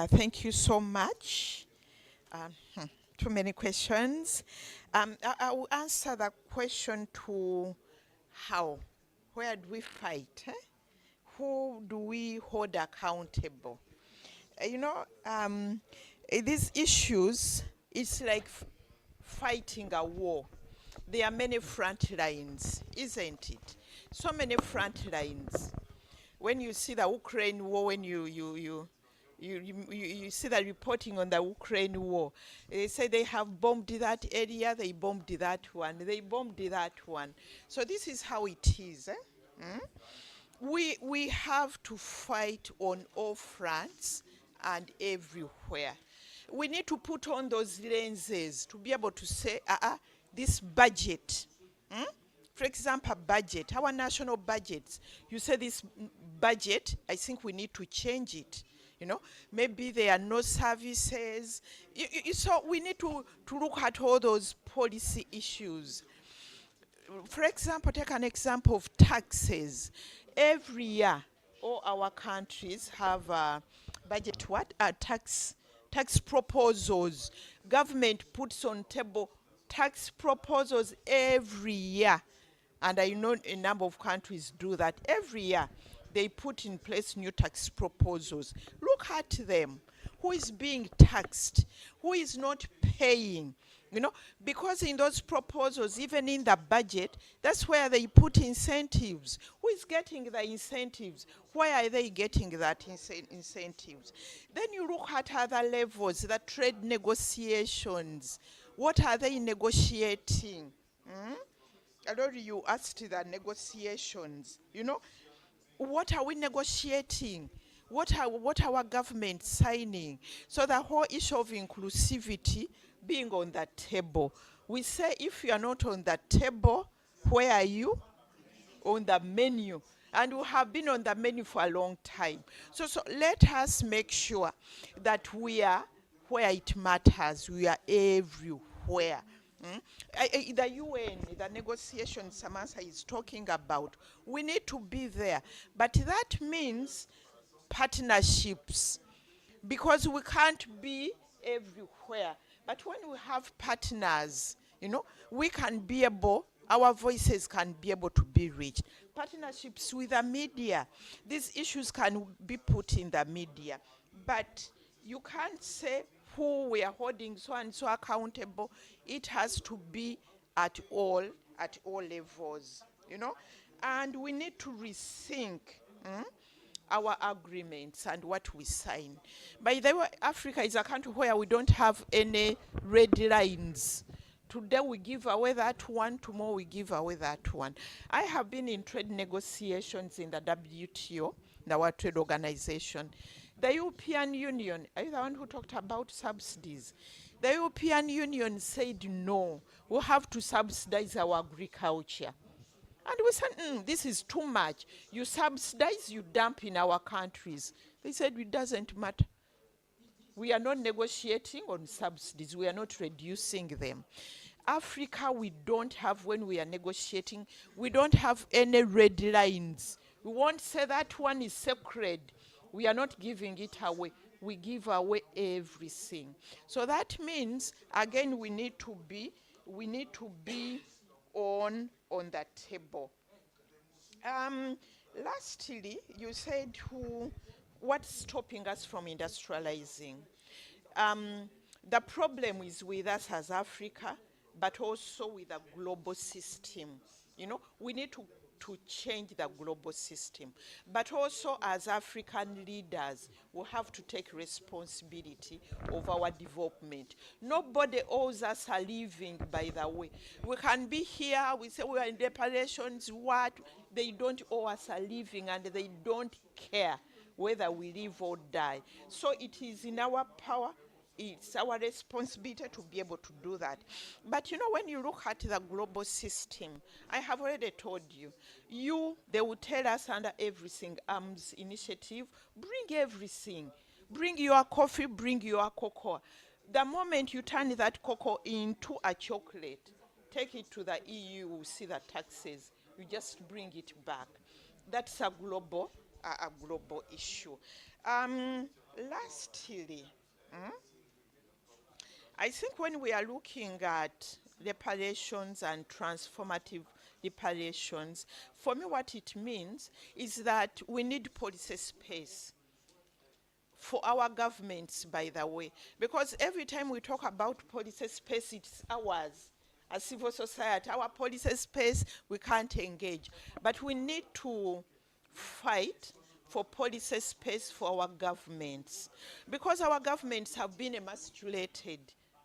thank you so much. Too many questions. I will answer the question to how. Where do we fight? Who do we hold accountable? These issues, It's like fighting a war. There are many front lines, isn't it? So many front lines. When you see the Ukraine war, when you see the reporting on the Ukraine war, they say they have bombed that area, they bombed that one, they bombed that one. So this is how it is. We have to fight on all fronts and everywhere. We need to put on those lenses to be able to say, this budget, for example, budget, our national budgets, you say this budget, I think we need to change it. You know, maybe there are no services. So we need to look at all those policy issues. For example, take an example of taxes. Every year, all our countries have budget tax proposals. Government puts on table tax proposals every year. And I know a number of countries do that every year. They put in place new tax proposals. Look at them. Who is being taxed? Who is not paying? You know, because in those proposals, even in the budget, that's where they put incentives. Who is getting the incentives? Why are they getting that incentives? Then you look at other levels, the trade negotiations. What are they negotiating? Already you asked the negotiations, you know, what are we negotiating? What are our government signing? So the whole issue of inclusivity being on the table. We say if you are not on the table, where are you? On the menu. And we have been on the menu for a long time. So let us make sure that we are where it matters. We are everywhere. The UN, the negotiation Samantha is talking about, we need to be there. But that means partnerships, because we can't be everywhere. But when we have partners, you know, we can be able, our voices can be able to be reached. Partnerships with the media. These issues can be put in the media. But you can't say who we are holding so and so accountable. It has to be at all levels, you know. And we need to rethink our agreements and what we sign. By the way, Africa is a country where we don't have any red lines. Today we give away that one, tomorrow we give away that one. I have been in trade negotiations in the WTO, the World Trade Organization. The European Union, are you the one who talked about subsidies? The European Union said no, we have to subsidize our agriculture. And we said, this is too much. You subsidize, you dump in our countries. They said, it doesn't matter. We are not negotiating on subsidies. We are not reducing them. Africa, we don't have, when we are negotiating, we don't have any red lines. We won't say that one is sacred. We are not giving it away. We give away everything. So that means, again, we need to be on that table. Lastly, you said what's stopping us from industrializing? The problem is with us as Africa, but also with the global system. You know, we need to change the global system. But also as African leaders, we have to take responsibility of our development. Nobody owes us a living, by the way. We can be here, we say we are in reparations, what? They don't owe us a living and they don't care whether we live or die. So it is in our power, it's our responsibility to be able to do that. But you know, when you look at the global system, I have already told you, they will tell us under everything, ARMS initiative, bring everything. Bring your coffee, bring your cocoa. The moment you turn that cocoa into a chocolate, take it to the EU, you will see the taxes. You just bring it back. That's a global issue. Lastly, I think when we are looking at reparations and transformative reparations, for me what it means is that we need policy space for our governments, by the way, because every time we talk about policy space, it's ours. As civil society, our policy space, we can't engage. But we need to fight for policy space for our governments, because our governments have been emasculated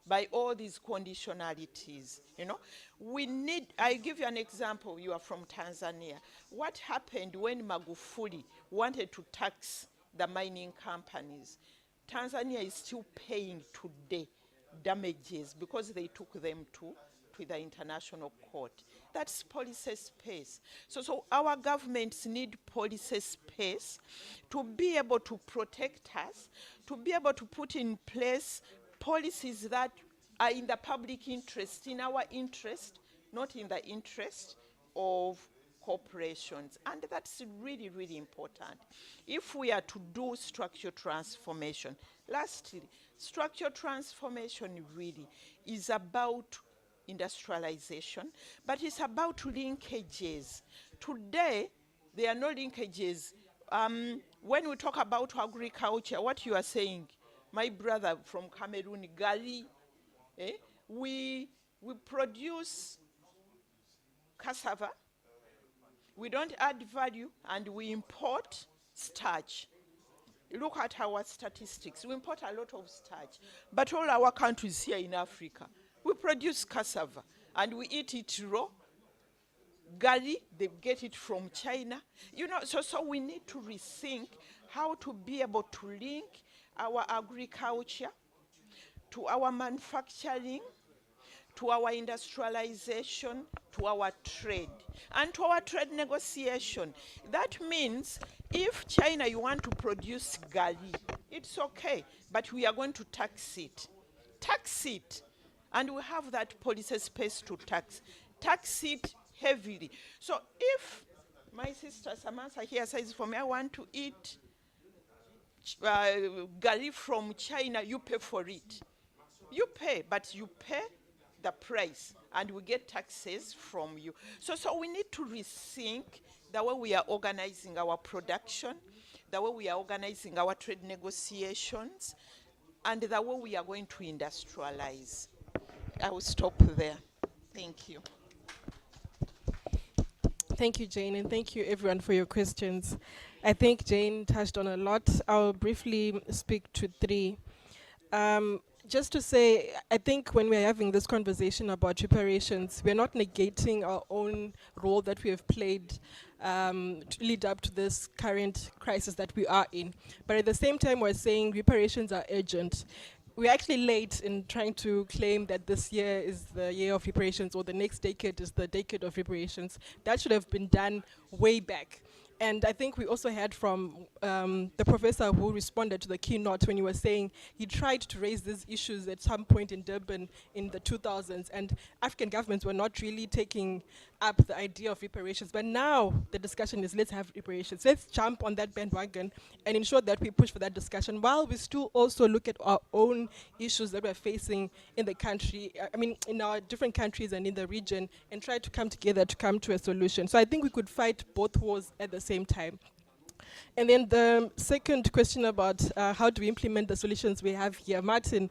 by all these conditionalities. You know, we need, I give you an example. You are from Tanzania. What happened when Magufuli wanted to tax the mining companies? Tanzania is still paying today damages because they took them to the international court. That's policy space. So our governments need policy space to be able to protect us, to be able to put in place policies that are in the public interest, in our interest, not in the interest of corporations. And that's really, really important. If we are to do structural transformation, lastly, structural transformation really is about industrialization, but it's about linkages. Today, there are no linkages. When we talk about agriculture, what you are saying, my brother from Cameroon, Gali, we produce cassava, we don't add value, and we import starch. Look at our statistics. We import a lot of starch, but all our countries here in Africa, we produce cassava, and we eat it raw. Gali, they get it from China. You know, so we need to rethink how to be able to link our agriculture to our manufacturing, to our industrialization, to our trade, and to our trade negotiation. That means if China, you want to produce gali, it's okay, but we are going to tax it. Tax it. And we have that policy space to tax it heavily. So if my sister Samantha here says, for me, I want to eat gali from China, you pay for it. You pay, but you pay the price, and we get taxes from you. So we need to rethink the way we are organizing our production, the way we are organizing our trade negotiations, and the way we are going to industrialize. I will stop there. Thank you. Thank you, Jane, and thank you everyone for your questions. I think Jane touched on a lot. I'll briefly speak to three. Just to say, I think when we're having this conversation about reparations, we're not negating our own role that we have played to lead up to this current crisis that we are in. But at the same time, we're saying reparations are urgent. We're actually late in trying to claim that this year is the year of reparations or the next decade is the decade of reparations. That should have been done way back. And I think we also heard from the professor who responded to the keynote when he was saying he tried to raise these issues at some point in Durban in the 2000s, and African governments were not really taking up the idea of reparations. But now the discussion is, let's have reparations. Let's jump on that bandwagon and ensure that we push for that discussion while we still also look at our own issues that we're facing in the country, in our different countries and in the region, and try to come together to come to a solution. So I think we could fight both wars at the same time. And then the second question about how do we implement the solutions we have here. Martin,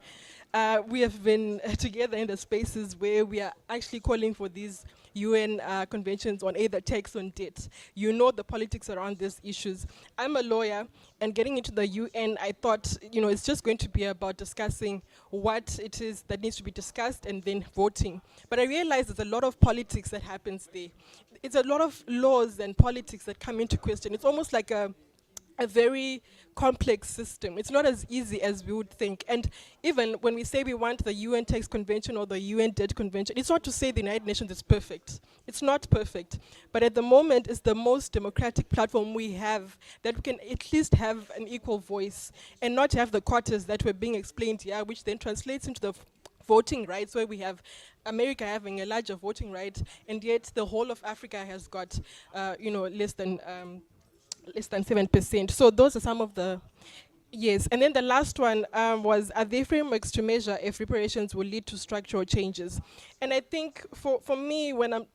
we have been together in the spaces where we are actually calling for these UN conventions on either tax on debt. You know the politics around these issues. I'm a lawyer, and getting into the UN, I thought, it's just going to be about discussing what it is that needs to be discussed and then voting. But I realized there's a lot of politics that happens there. It's a lot of laws and politics that come into question. It's almost like a very complex system. It's not as easy as we would think. And even when we say we want the UN Tax Convention or the UN Debt Convention, it's not to say the United Nations is perfect. It's not perfect. But at the moment, it's the most democratic platform we have that we can at least have an equal voice and not have the quotas that were being explained here, which then translates into the voting rights, where we have America having a larger voting right, and yet the whole of Africa has got, less than 7%. So those are some of the, yes. And then the last one was, are there frameworks to measure if reparations will lead to structural changes? And I think for me, when I'm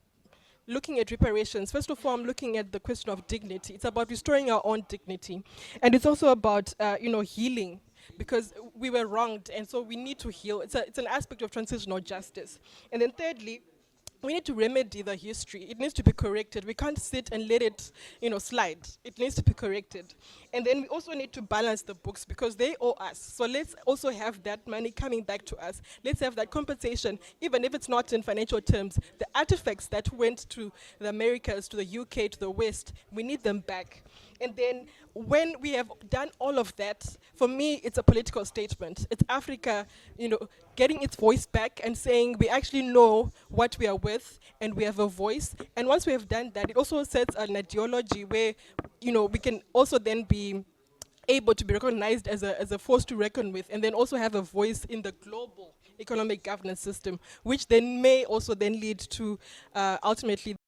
looking at reparations, first of all, I'm looking at the question of dignity. It's about restoring our own dignity. And it's also about, healing, because we were wronged, and so we need to heal. It's an aspect of transitional justice. And then thirdly, we need to remedy the history. It needs to be corrected. We can't sit and let it, slide. It needs to be corrected. And then we also need to balance the books because they owe us. So let's also have that money coming back to us. Let's have that compensation, even if it's not in financial terms. The artifacts that went to the Americas, to the UK, to the West, we need them back. And then when we have done all of that, for me, it's a political statement. It's Africa, getting its voice back and saying we actually know what we are with and we have a voice. And once we have done that, it also sets an ideology where, we can also then be able to be recognized as a force to reckon with, and then also have a voice in the global economic governance system, which then may also then lead to ultimately